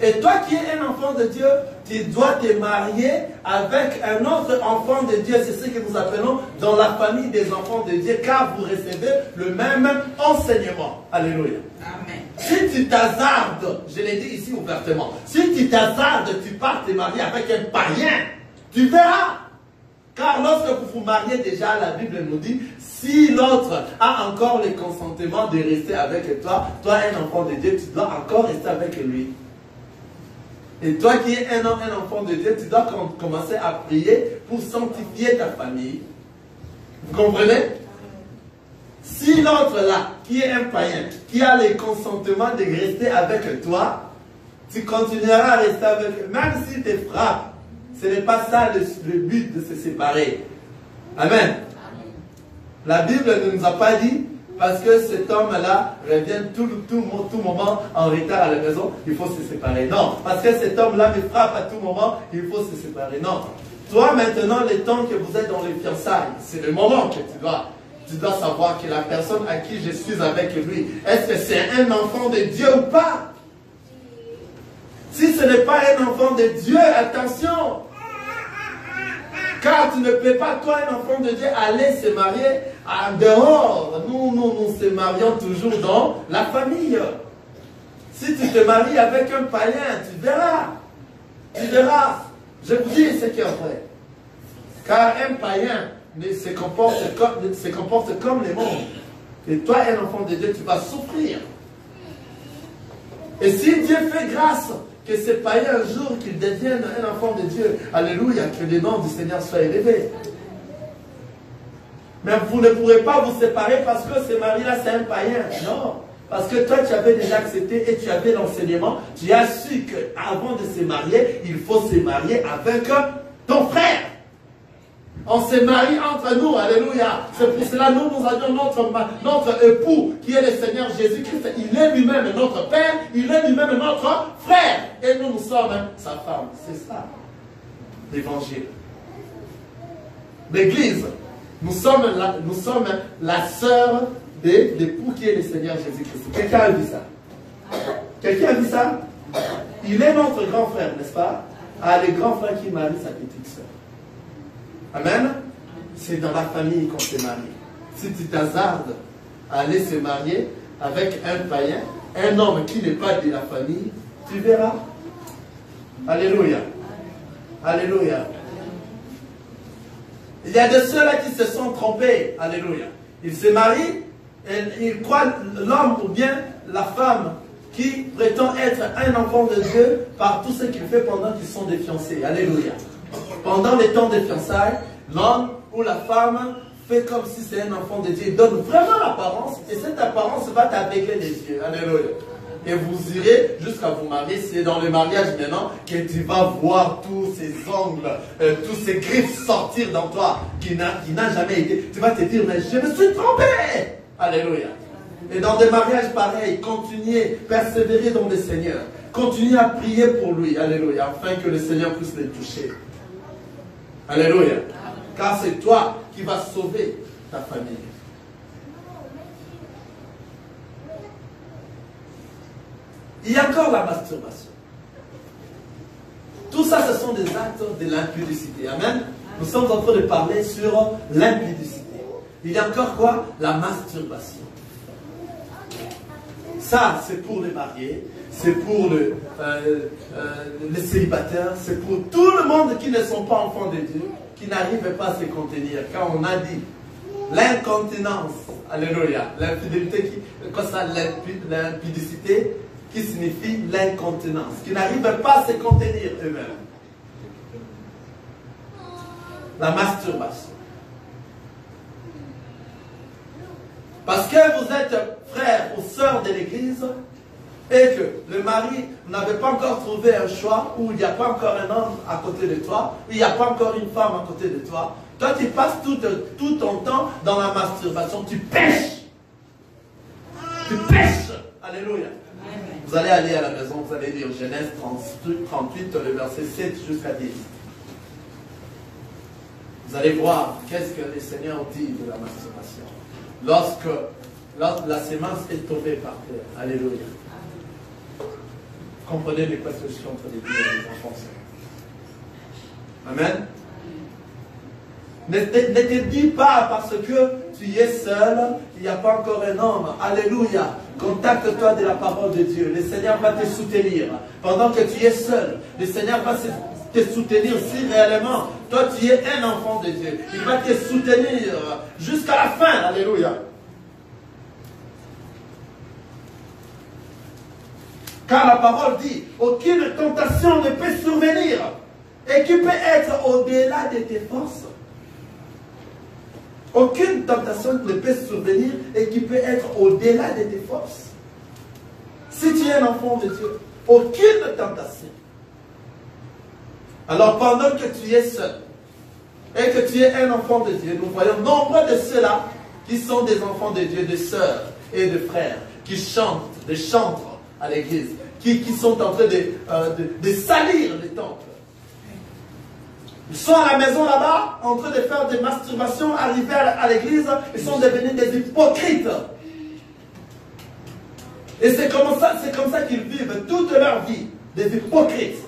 Et toi qui es un enfant de Dieu, tu dois te marier avec un autre enfant de Dieu. C'est ce que nous appelons dans la famille des enfants de Dieu, car vous recevez le même enseignement. Alléluia. Amen. Si tu t'hasardes, je l'ai dit ici ouvertement, si tu t'hasardes, tu pars te marier avec un païen, tu verras. Car lorsque vous vous mariez déjà, la Bible nous dit, si l'autre a encore le consentement de rester avec toi, toi un enfant de Dieu, tu dois encore rester avec lui. Et toi qui es un enfant de Dieu, tu dois commencer à prier pour sanctifier ta famille. Vous comprenez? Si l'autre là, qui est un païen, qui a le consentement de rester avec toi, tu continueras à rester avec lui. Même s'il te frappe, ce n'est pas ça le but de se séparer. Amen. La Bible ne nous a pas dit, parce que cet homme-là revient tout moment en retard à la maison, il faut se séparer. Non, parce que cet homme-là me frappe à tout moment, il faut se séparer. Non. Toi maintenant, le temps que vous êtes dans les fiançailles, c'est le moment que tu dois savoir que la personne à qui je suis avec lui, est-ce que c'est un enfant de Dieu ou pas? Si ce n'est pas un enfant de Dieu, attention! Car tu ne peux pas, toi, un enfant de Dieu, aller se marier en dehors. Nous se marions toujours dans la famille. Si tu te maries avec un païen, tu verras. Tu verras. Je vous dis ce qui est vrai. Car un païen se comporte comme le monde. Et toi, un enfant de Dieu, tu vas souffrir. Et si Dieu fait grâce, que ce païen un jour qu'il devienne un enfant de Dieu, alléluia, que le nom du Seigneur soit élevé. Mais vous ne pourrez pas vous séparer parce que ce mari-là c'est un païen. Non, parce que toi tu avais déjà accepté et tu avais l'enseignement, tu as su qu'avant de se marier, il faut se marier avec ton frère. On se marie entre nous, alléluia. C'est pour cela nous avions notre époux qui est le Seigneur Jésus-Christ. Il est lui-même notre Père, il est lui-même notre frère. Et nous sommes sa femme. C'est ça, l'évangile. L'église, nous sommes la sœur de l'époux qui est le Seigneur Jésus-Christ. Quelqu'un a dit ça? Quelqu'un a dit ça? Il est notre grand frère, n'est-ce pas? Ah, le grand frère qui marie sa petite sœur. Amen. C'est dans la famille qu'on se marie. Si tu t'hasardes aller se marier avec un païen, un homme qui n'est pas de la famille, tu verras. Alléluia. Alléluia. Il y a de ceux-là qui se sont trompés. Alléluia. Ils se marient et ils croient l'homme ou bien la femme qui prétend être un enfant de Dieu par tout ce qu'il fait pendant qu'ils sont des fiancés. Alléluia. Pendant les temps des fiançailles, l'homme ou la femme fait comme si c'est un enfant de Dieu. Il donne vraiment l'apparence et cette apparence va t'aveugler les yeux. Alléluia. Et vous irez jusqu'à vous marier. C'est dans le mariage maintenant que tu vas voir tous ces ongles, tous ces griffes sortir dans toi qui n'a jamais été. Tu vas te dire, mais je me suis trompé. Alléluia. Et dans des mariages pareils, continuez, persévérez dans le Seigneur. Continuez à prier pour lui. Alléluia. Afin que le Seigneur puisse les toucher. Alléluia. Car c'est toi qui vas sauver ta famille. Il y a encore la masturbation. Tout ça, ce sont des actes de l'impudicité. Amen. Nous sommes en train de parler sur l'impudicité. Il y a encore quoi? La masturbation. Ça, c'est pour les mariés, c'est pour les célibataires, c'est pour tout le monde qui ne sont pas enfants de Dieu, qui n'arrivent pas à se contenir. Quand on a dit l'incontinence, alléluia, l'infidélité, quoi ça, l'impudicité, qui signifie l'incontinence, qui n'arrivent pas à se contenir eux-mêmes. La masturbation. Parce que vous êtes frère ou sœur de l'église et que le mari n'avait pas encore trouvé un choix, ou il n'y a pas encore un homme à côté de toi, ou il n'y a pas encore une femme à côté de toi, toi tu passes tout ton temps dans la masturbation, tu pêches. Tu pêches. Alléluia. Vous allez aller à la maison, vous allez lire Genèse 38, le verset 7 jusqu'à 10. Vous allez voir qu'est-ce que le Seigneur dit de la masturbation. Lorsque la sémence est tombée par terre. Alléluia. Comprenez les quoi que je suis en train de dire à les enfants. Amen. Ne te dis pas parce que tu es seul, il n'y a pas encore un homme. Alléluia. Contacte-toi de la parole de Dieu. Le Seigneur va te soutenir. Pendant que tu es seul, le Seigneur va te soutenir si réellement toi tu es un enfant de Dieu. Il va te soutenir jusqu'à la fin. Alléluia. Car la parole dit, aucune tentation ne peut survenir et qui peut être au-delà de tes forces. Aucune tentation ne peut survenir et qui peut être au-delà de tes forces. Si tu es un enfant de Dieu, aucune tentation. Alors pendant que tu es seul et que tu es un enfant de Dieu, nous voyons nombre de ceux-là qui sont des enfants de Dieu, des sœurs et des frères, qui chantent, des chantres à l'église, qui sont en train de salir les temples. Ils sont à la maison là-bas, en train de faire des masturbations, arrivés à l'église, ils sont devenus des hypocrites. Et c'est comme ça qu'ils vivent toute leur vie, des hypocrites.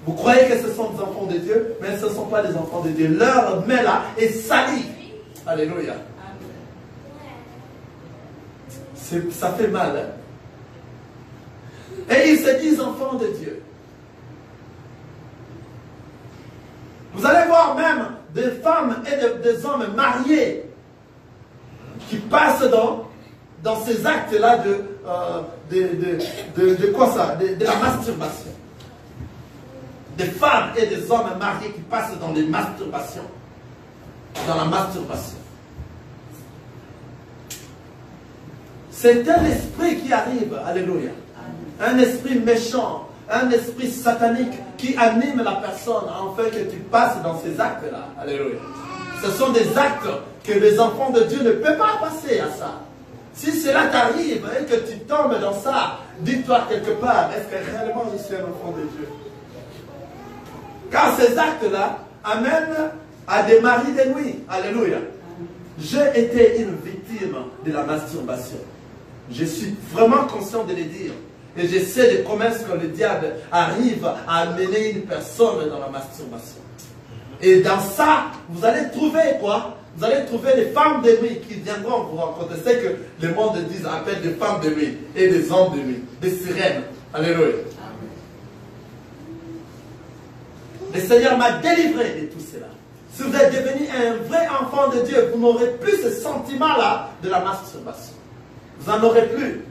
Vous croyez que ce sont des enfants de Dieu, mais ce ne sont pas des enfants de Dieu. Leur main là est salie. Alléluia. Ça fait mal. Hein? Et ils se disent enfants de Dieu. Vous allez voir même des femmes et des hommes mariés qui passent dans ces actes-là de quoi ça? De la masturbation. Des femmes et des hommes mariés qui passent dans les masturbations. Dans la masturbation. C'est un esprit qui arrive, alléluia. Un esprit méchant, un esprit satanique qui anime la personne afin que tu passes dans ces actes-là. Alléluia. Ce sont des actes que les enfants de Dieu ne peuvent pas passer à ça. Si cela t'arrive et que tu tombes dans ça, dis-toi quelque part, est-ce que réellement je suis un enfant de Dieu? Car ces actes-là amènent à des maris de nuit. Alléluia. J'ai été une victime de la masturbation. Je suis vraiment conscient de le dire. Et je sais de comment est-ce que le diable arrive à amener une personne dans la masturbation. Et dans ça, vous allez trouver quoi? vous allez trouver des femmes de nuit qui viendront vous rencontrer. C'est que le monde appelle des femmes de nuit et des hommes de nuit, des sirènes. Alléluia. Le Seigneur m'a délivré de tout cela. Si vous êtes devenu un vrai enfant de Dieu, vous n'aurez plus ce sentiment-là de la masturbation. Vous n'en aurez plus.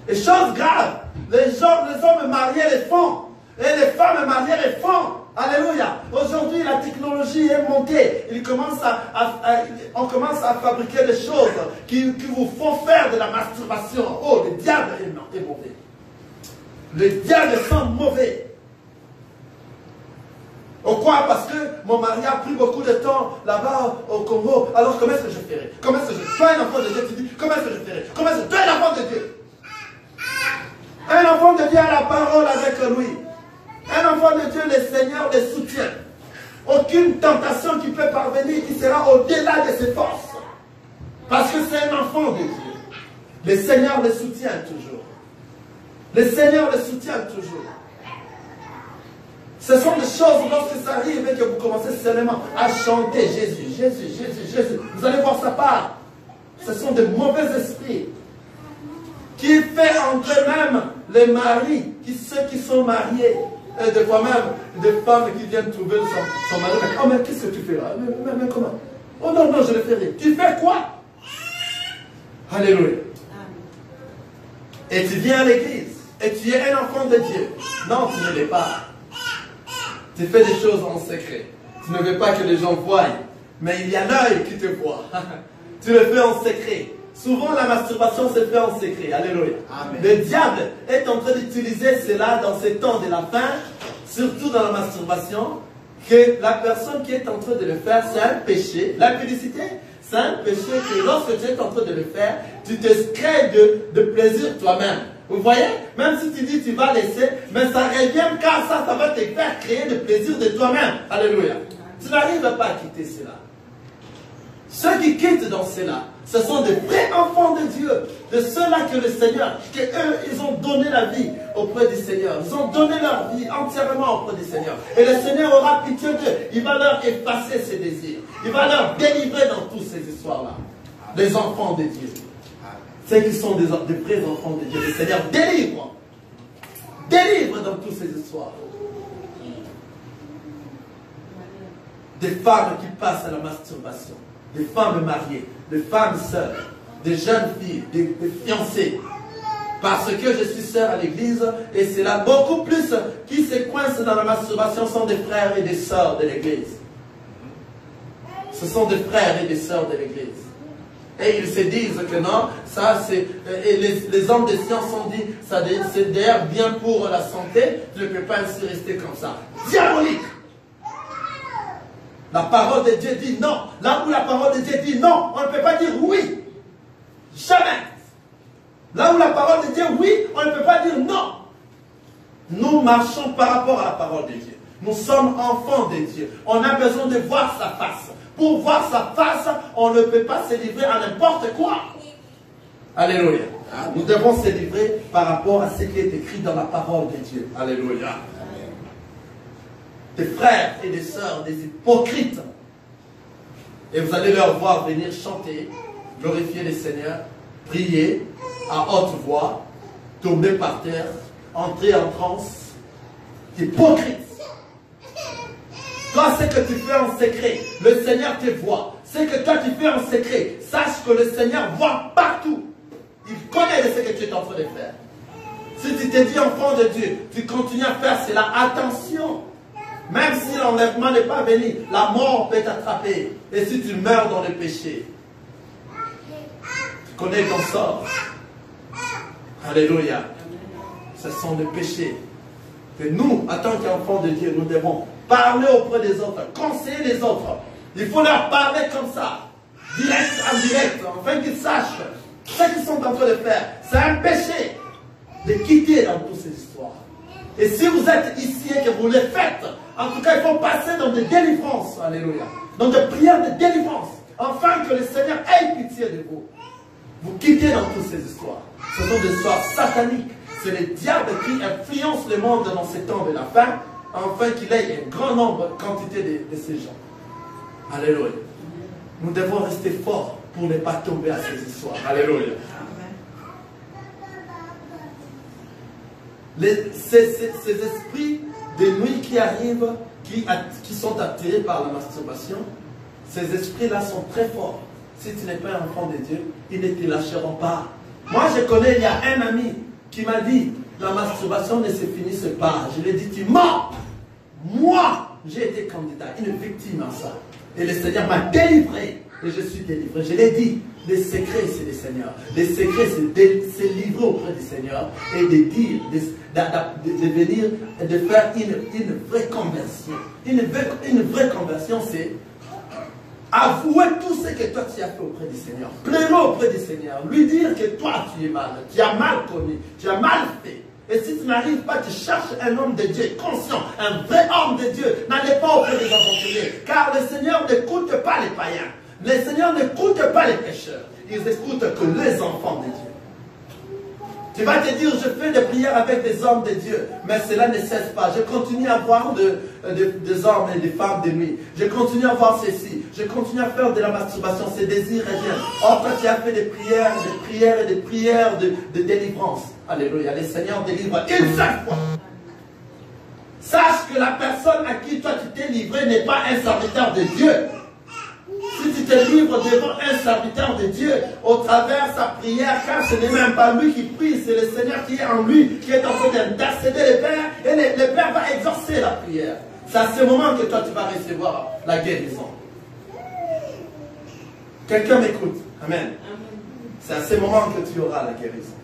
Et chose grave, les hommes mariés les font. Et les femmes mariées les font. Alléluia. Aujourd'hui, la technologie est montée. On commence à fabriquer des choses qui vous font faire de la masturbation. Oh, le diable est mauvais. Le diable sent mauvais. Pourquoi? Parce que mon mari a pris beaucoup de temps là-bas au Congo. Alors comment est-ce que je ferai? Comment est-ce que je ferai? Toi, un enfant de Dieu, tu dis, comment est-ce que je ferai? Comment est-ce que toi, un enfant de Dieu? Un enfant de Dieu a la parole avec lui. Un enfant de Dieu, le Seigneur le soutient. Aucune tentation qui peut parvenir, qui sera au-delà de ses forces. Parce que c'est un enfant de Dieu. Le Seigneur le soutient toujours. Le Seigneur le soutient toujours. Ce sont des choses, lorsque ça arrive et que vous commencez seulement à chanter Jésus, Jésus, Jésus, Jésus, vous allez voir sa part. Ce sont de mauvais esprits qui fait entre eux-mêmes les maris, ceux qui sont mariés, et des fois même des femmes qui viennent trouver son mari. Oh, mais qu'est-ce que tu fais là? Mais comment? Oh non, non, je le fais rien. Tu fais quoi? Alléluia. Et tu viens à l'église, et tu es un enfant de Dieu. Non, tu ne l'es pas. Tu fais des choses en secret. Tu ne veux pas que les gens voient. Mais il y a l'œil qui te voit. Tu le fais en secret. Souvent, la masturbation se fait en secret. Alléluia. Amen. Le diable est en train d'utiliser cela dans ces temps de la fin, surtout dans la masturbation, que la personne qui est en train de le faire, c'est un péché. La publicité, c'est un péché que lorsque tu es en train de le faire, tu te crées de plaisir toi-même. Vous voyez? Même si tu dis tu vas laisser, mais ça revient car ça va te faire créer de plaisir de toi-même. Alléluia. Tu n'arrives pas à quitter cela. Ceux qui quittent dans cela, ce sont des vrais enfants de Dieu, de ceux-là que le Seigneur, qu'eux, ils ont donné la vie auprès du Seigneur. Ils ont donné leur vie entièrement auprès du Seigneur. Et le Seigneur aura pitié d'eux. Il va leur effacer ses désirs. Il va leur délivrer dans toutes ces histoires-là. Des enfants de Dieu. Ceux qui sont des vrais enfants de Dieu. Le Seigneur délivre. Délivre dans toutes ces histoires. Des femmes qui passent à la masturbation. Des femmes mariées. Des femmes sœurs. Des jeunes filles. Des fiancées. Parce que je suis sœur à l'église. Et c'est là beaucoup plus qui se coincent dans la masturbation sont des frères et des sœurs de l'église. Ce sont des frères et des sœurs de l'église. Et ils se disent que non, ça c'est... Et les hommes de science ont dit, c'est d'ailleurs bien pour la santé, tu ne peux pas ainsi rester comme ça. Diabolique! La parole de Dieu dit non. Là où la parole de Dieu dit non, on ne peut pas dire oui. Jamais. Là où la parole de Dieu oui, on ne peut pas dire non. Nous marchons par rapport à la parole de Dieu. Nous sommes enfants de Dieu. On a besoin de voir sa face. Pour voir sa face, on ne peut pas se livrer à n'importe quoi. Alléluia. Nous devons se livrer par rapport à ce qui est écrit dans la parole de Dieu. Alléluia. Des frères et des sœurs, des hypocrites. Et vous allez leur voir venir chanter, glorifier le Seigneur, prier à haute voix, tomber par terre, entrer en transe. Hypocrite. Toi, ce que tu fais en secret, le Seigneur te voit. Ce que toi tu fais en secret, sache que le Seigneur voit partout. Il connaît ce que tu es en train de faire. Si tu te dis enfant de Dieu, tu continues à faire cela, attention. Même si l'enlèvement n'est pas venu, la mort peut t'attraper. Et si tu meurs dans le péché, tu connais ton sort. Alléluia. Ce sont des péchés que nous, en tant qu'enfants de Dieu, nous devons parler auprès des autres, conseiller les autres. Il faut leur parler comme ça, direct, indirect, afin qu'ils sachent ce qu'ils sont en train de faire. C'est un péché de quitter dans toutes ces histoires. Et si vous êtes ici et que vous le faites, en tout cas, il faut passer dans des délivrances, alléluia, dans des prières de délivrance, afin que le Seigneur ait pitié de vous. Vous quittez dans toutes ces histoires. Ce sont des histoires sataniques. C'est le diable qui influence le monde dans ces temps de la fin, afin qu'il ait un grand nombre, quantité de ces gens. Alléluia. Nous devons rester forts pour ne pas tomber à ces histoires. Alléluia. Ces esprits de nuit qui arrivent, qui sont attirés par la masturbation, ces esprits-là sont très forts. Si tu n'es pas un enfant de Dieu, ils ne te lâcheront pas. Moi, je connais, il y a un ami qui m'a dit, la masturbation ne se finisse pas. Je lui ai dit, tu mens. Moi, j'ai été candidat, une victime à ça. Et le Seigneur m'a délivré. Et je suis délivré. Je l'ai dit, les secrets, c'est le Seigneur. Les secrets, c'est livrer auprès du Seigneur et de dire, de venir, de faire une vraie conversion. Une vraie conversion, c'est avouer tout ce que toi tu as fait auprès du Seigneur. Pleurer auprès du Seigneur. Lui dire que toi tu es mal. Tu as mal commis. Tu as mal fait. Et si tu n'arrives pas, tu cherches un homme de Dieu conscient, un vrai homme de Dieu. N'allez pas auprès des aventuriers. Car le Seigneur n'écoute pas les païens. Le Seigneur n'écoute pas les pécheurs. Ils écoutent que les enfants de Dieu. Tu vas te dire, je fais des prières avec des hommes de Dieu, mais cela ne cesse pas. Je continue à voir des hommes et des femmes de nuit. Je continue à voir ceci. Je continue à faire de la masturbation. Ces désirs reviennent. Or, toi, tu as fait des prières, et des prières de délivrance. Alléluia. Le Seigneur délivre une seule fois. Sache que la personne à qui toi tu t'es livré n'est pas un serviteur de Dieu. Si tu te livres devant un serviteur de Dieu, au travers sa prière, car ce n'est même pas lui qui prie, c'est le Seigneur qui est en lui, qui est en train d'intercéder le Père, et le Père va exaucer la prière. C'est à ce moment que toi tu vas recevoir la guérison. Quelqu'un m'écoute. Amen. C'est à ce moment que tu auras la guérison.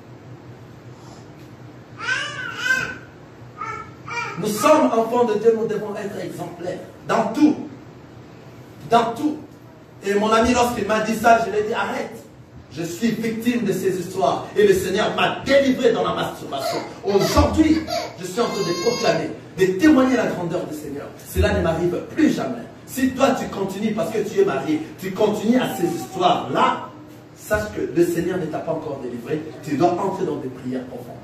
Nous sommes enfants de Dieu, nous devons être exemplaires. Dans tout. Dans tout. Et mon ami, lorsqu'il m'a dit ça, je lui ai dit, arrête. Je suis victime de ces histoires. Et le Seigneur m'a délivré dans la masturbation. Aujourd'hui, je suis en train de proclamer, de témoigner la grandeur du Seigneur. Cela ne m'arrive plus jamais. Si toi, tu continues, parce que tu es marié, tu continues à ces histoires-là, sache que le Seigneur ne t'a pas encore délivré. Tu dois entrer dans des prières profondes.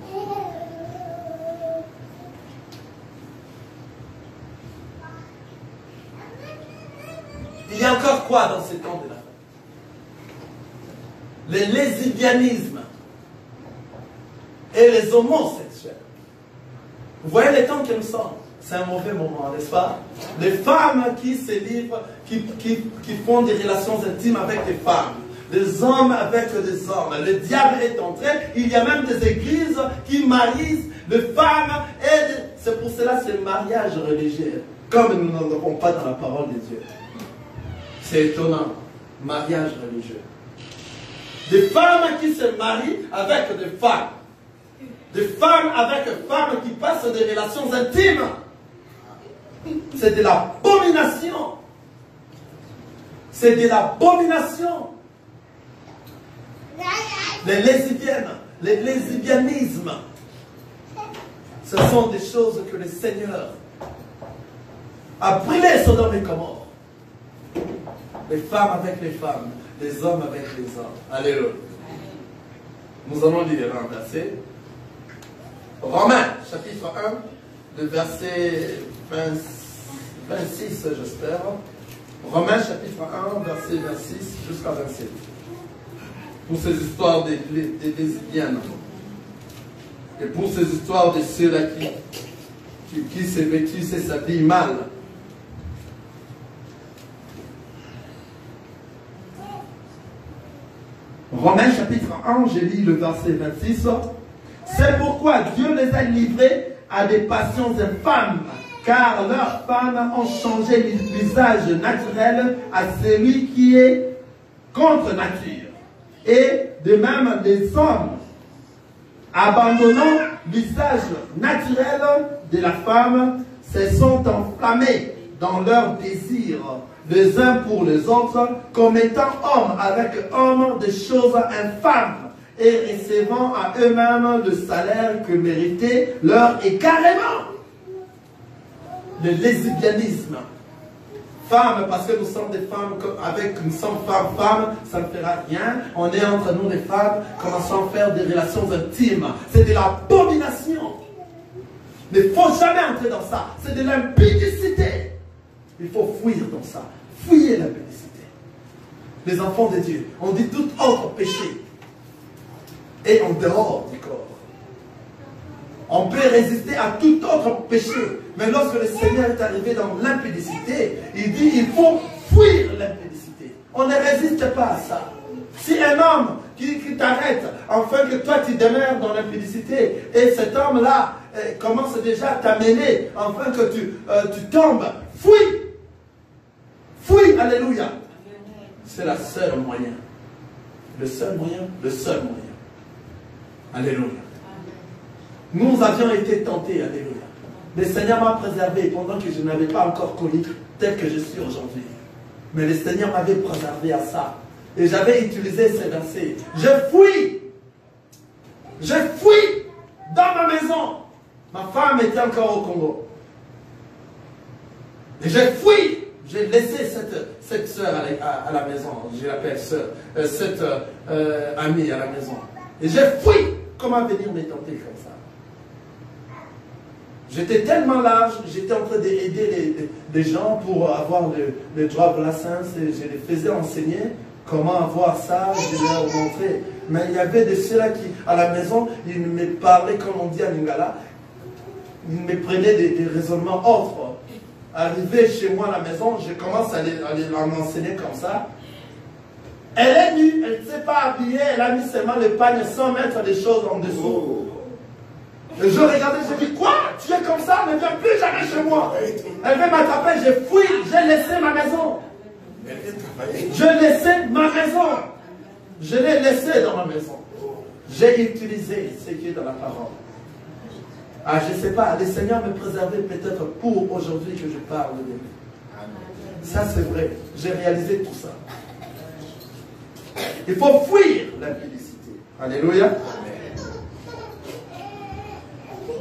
Il y a encore quoi dans ces temps de la fin? Le lesbianisme et les homosexuels. Vous voyez les temps que nous sommes? C'est un mauvais moment, n'est-ce pas? Les femmes qui se livrent, qui font des relations intimes avec des femmes. Les hommes avec des hommes. Le diable est entré. Il y a même des églises qui marient les femmes. C'est pour cela que c'est le mariage religieux. Comme nous n'en avons pas dans la parole de Dieu. C'est étonnant. Mariage religieux. Des femmes qui se marient avec des femmes. Des femmes avec des femmes qui passent des relations intimes. C'est de l'abomination. C'est de l'abomination. Les lesbiennes, les lesbianismes, ce sont des choses que le Seigneur a brûlé Sodome et Gomorrhe. Les femmes avec les femmes, les hommes avec les hommes. Alléluia. Nous allons lire un verset. Romains, chapitre 1, le verset 26, j'espère. Romains, chapitre 1, verset 26 jusqu'à 27. Pour ces histoires des lesbiennes. Et pour ces histoires de ceux-là qui se vêtissent et s'habillent mal. Romains chapitre 1, j'ai lu le verset 26. C'est pourquoi Dieu les a livrés à des passions infâmes, car leurs femmes ont changé l'usage naturel à celui qui est contre nature. Et de même les hommes, abandonnant l'usage naturel de la femme, se sont enflammés dans leurs désirs les uns pour les autres, commettant homme avec homme des choses infâmes et recevant à eux-mêmes le salaire que méritait leur égarement. Le lesbianisme. Femmes, parce que nous sommes des femmes, nous sommes femmes, ça ne fera rien. On est entre nous les femmes, commençons à faire des relations intimes. C'est de l'abomination. Il ne faut jamais entrer dans ça. C'est de l'impudicité. Il faut fuir dans ça. Fuyez l'impudicité. les enfants de Dieu. On dit tout autre péché est en dehors du corps. On peut résister à tout autre péché. Mais lorsque le Seigneur est arrivé dans l'impudicité, il dit il faut fuir l'impudicité. On ne résiste pas à ça. Si un homme qui t'arrête, afin que toi tu demeures dans l'impudicité, et cet homme-là commence déjà à t'amener, afin que tu tombes, fuis. Fuis, alléluia. C'est le seul moyen. Le seul moyen, le seul moyen. Alléluia. Nous avions été tentés, alléluia. Le Seigneur m'a préservé pendant que je n'avais pas encore connu tel que je suis aujourd'hui. Mais le Seigneur m'avait préservé à ça. Et j'avais utilisé ces versets. Je fuis dans ma maison. Ma femme était encore au Congo. Et je fuis. J'ai laissé cette soeur à la maison. Je l'appelle soeur. Cette amie à la maison. Et je fuis. Comment venir me tenter comme ça? J'étais tellement large, j'étais en train d'aider les gens pour avoir le droit de license et je les faisais enseigner comment avoir ça, je leur montrais. Mais il y avait de ceux-là qui, à la maison, ils me parlaient, comme on dit à Lingala, ils me prenaient des raisonnements autres. Arrivé chez moi à la maison, je commence à l'enseigner comme ça. Elle est nue, elle ne s'est pas habillée, elle a mis seulement le pagne sans mettre des choses en dessous. Et je regardais, je dis, quoi? Tu es comme ça? Ne viens plus jamais chez moi. Elle veut m'attraper, j'ai fui, j'ai laissé ma maison. Je laissais ma maison. Je l'ai laissé dans ma maison. J'ai utilisé ce qui est dans la parole. Ah, je ne sais pas, le Seigneur me préservait peut-être pour aujourd'hui que je parle de lui. Ça, c'est vrai. J'ai réalisé tout ça. Il faut fuir l'impudicité. Alléluia.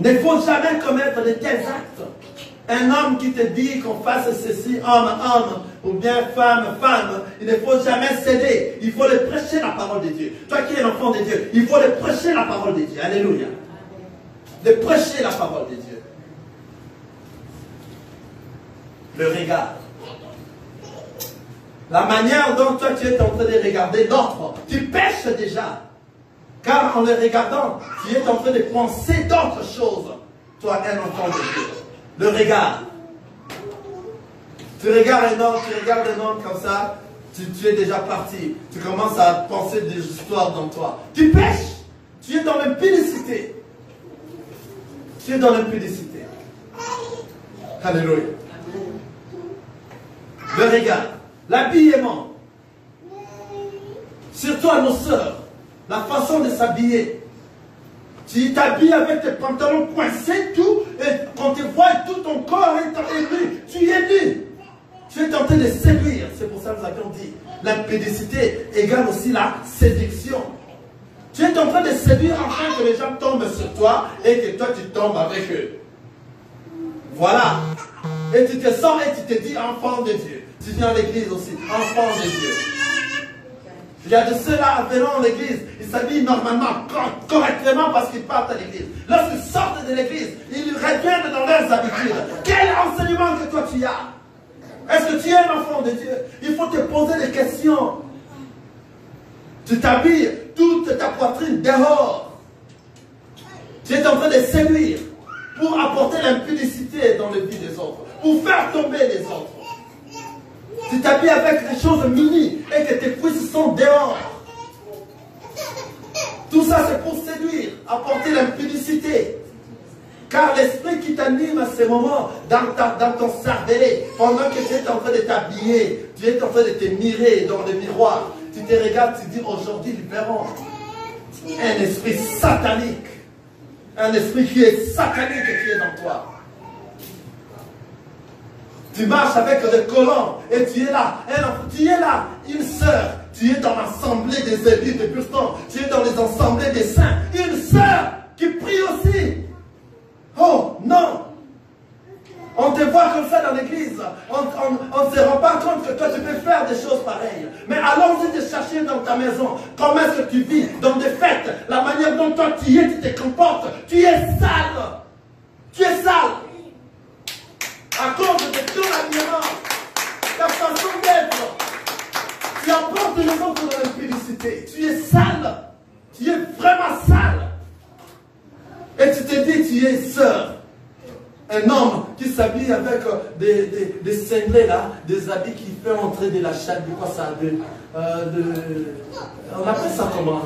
Il ne faut jamais commettre de tels actes. Un homme qui te dit qu'on fasse ceci, homme, homme, ou bien femme, femme, il ne faut jamais céder. Il faut le prêcher la parole de Dieu. Toi qui es l'enfant de Dieu, il faut le prêcher la parole de Dieu. Alléluia. De prêcher la parole de Dieu. Le regard. La manière dont toi tu es en train de regarder l'autre, tu pêches déjà. Car en le regardant, tu es en train de penser d'autres choses. Toi, un enfant de Dieu. Le regard. Tu regardes un homme comme ça, tu es déjà parti. Tu commences à penser des histoires dans toi. Tu pêches. Tu es dans l'impudicité. Tu es dans l'impudicité. Alléluia. Le regard. L'habillement. Surtout à nos sœurs. La façon de s'habiller. Tu t'habilles avec tes pantalons coincés, tout, et quand tu vois tout ton corps est nu, tu es nu. Tu es tenté de séduire. C'est pour ça que nous avions dit, l'impudicité égale aussi la séduction. Tu es en train de séduire afin que les gens tombent sur toi et que toi tu tombes avec eux. Voilà. Et tu te sens et tu te dis enfant de Dieu. Tu viens à l'église aussi, enfant de Dieu. Il y a de ceux-là venant à l'église, ils s'habillent normalement, correctement parce qu'ils partent à l'église. Lorsqu'ils sortent de l'église, ils reviennent dans leurs habitudes. Quel enseignement que toi tu as? Est-ce que tu es un enfant de Dieu? Il faut te poser des questions. Tu t'habilles toute ta poitrine dehors. Tu es en train de séduire pour apporter l'impudicité dans le vie des autres, pour faire tomber les autres. Tu t'habilles avec des choses mini et que tes cuisses sont dehors. Tout ça c'est pour séduire, apporter l'impudicité. Car l'esprit qui t'anime à ce moment dans ton cervelet, pendant que tu es en train de t'habiller, tu es en train de te mirer dans le miroir, tu te regardes, tu dis aujourd'hui libérons un esprit satanique. Un esprit qui est satanique qui est dans toi. Tu marches avec des collants et tu es là, une sœur, tu es dans l'assemblée des élus de Houston, tu es dans les assemblées des saints, une sœur qui prie aussi. Oh non! On te voit comme ça dans l'église, on ne se rend pas compte que toi tu peux faire des choses pareilles. Mais allons-y te chercher dans ta maison, comment est-ce que tu vis, dans des fêtes, la manière dont toi tu es, tu te comportes, tu es sale. Tu es sale. À cause de ton habillement, ta façon d'être, tu apprends lance de l'exemple dans l'impudicité. Tu es sale. Tu es vraiment sale. Et tu te dis, tu es sœur. Un homme qui s'habille avec des cinglés là, des habits qui fait entrer de la chatte, de quoi ça, on appelle ça comment?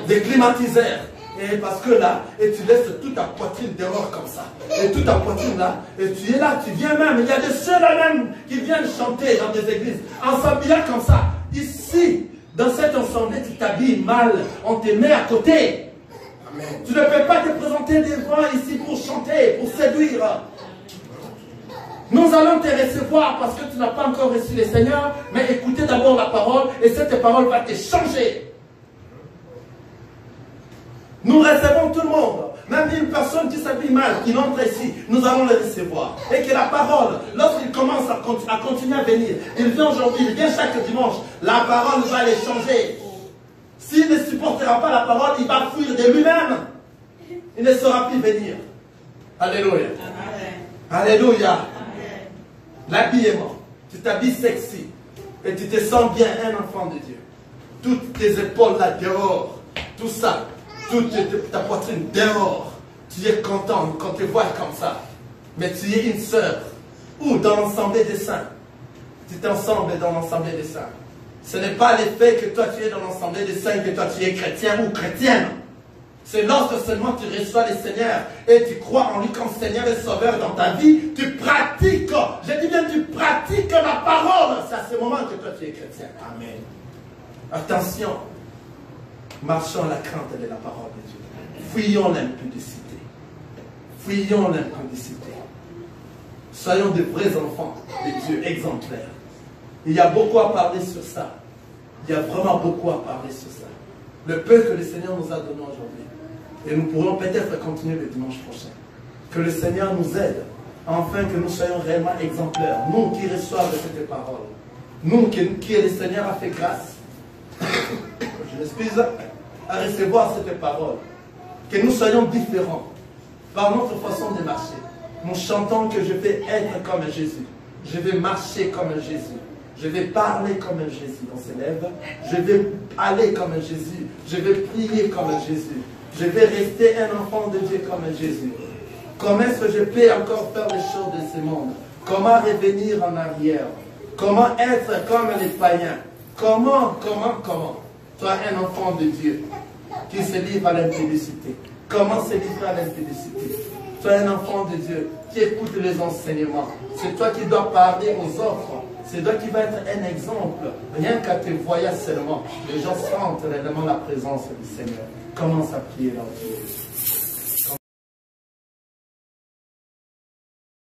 Des climatiseurs. Et parce que là, et tu laisses toute ta poitrine dehors comme ça. Et toute ta poitrine là, et tu es là, tu viens même. Il y a des sœurs là même qui viennent chanter dans des églises en s'habillant comme ça. Ici, dans cette assemblée, tu t'habilles mal, on te met à côté. Amen. Tu ne peux pas te présenter devant ici pour chanter, pour séduire. Nous allons te recevoir parce que tu n'as pas encore reçu le Seigneur, mais écoutez d'abord la parole et cette parole va te changer. Nous recevons tout le monde, même une personne qui s'habille mal, qui entre ici, nous allons le recevoir. Et que la parole, lorsqu'il commence à continuer à venir, il vient aujourd'hui, il vient chaque dimanche, la parole va les changer. S'il ne supportera pas la parole, il va fuir de lui-même. Il ne saura plus venir. Alléluia. Alléluia. L'habillement. Tu t'habilles sexy. Et tu te sens bien un enfant de Dieu. Toutes tes épaules là dehors. Tout ça. Toute ta poitrine dehors. Tu es content quand tu vois comme ça. Mais tu es une sœur. Ou dans l'assemblée des saints. Tu t'ensembles dans l'assemblée des saints. Ce n'est pas l'effet que toi tu es dans l'assemblée des saints que toi tu es chrétien ou chrétienne. C'est lorsque seulement tu reçois le Seigneur et tu crois en lui comme Seigneur et Sauveur dans ta vie, tu pratiques, je dis bien tu pratiques la parole. C'est à ce moment que toi tu es chrétien. Amen. Attention, marchons à la crainte de la parole de Dieu. Fuyons l'impudicité. Fuyons l'impudicité. Soyons de vrais enfants de Dieu exemplaires. Il y a beaucoup à parler sur ça. Il y a vraiment beaucoup à parler sur ça. Le peu que le Seigneur nous a donné aujourd'hui. Et nous pourrons peut-être continuer le dimanche prochain. Que le Seigneur nous aide, afin que nous soyons réellement exemplaires. Nous qui reçoivons cette parole. Nous qui le Seigneur a fait grâce. Je m'excuse à recevoir cette parole. Que nous soyons différents par notre façon de marcher. Nous chantons que je vais être comme Jésus. Je vais marcher comme Jésus. Je vais parler comme un Jésus dans ses lèvres. Je vais aller comme un Jésus. Je vais prier comme un Jésus. Je vais rester un enfant de Dieu comme un Jésus. Comment est-ce que je peux encore faire les choses de ce monde? Comment revenir en arrière? Comment être comme les païens? Comment? Toi, un enfant de Dieu qui se livre à l'impudicité. Comment se livrer à l'impudicité? Toi, un enfant de Dieu qui écoute les enseignements. C'est toi qui dois parler aux autres. C'est toi qui vas être un exemple. Rien qu'à te voyer seulement, les gens sentent réellement la présence du Seigneur. Commence à prier dans Dieu.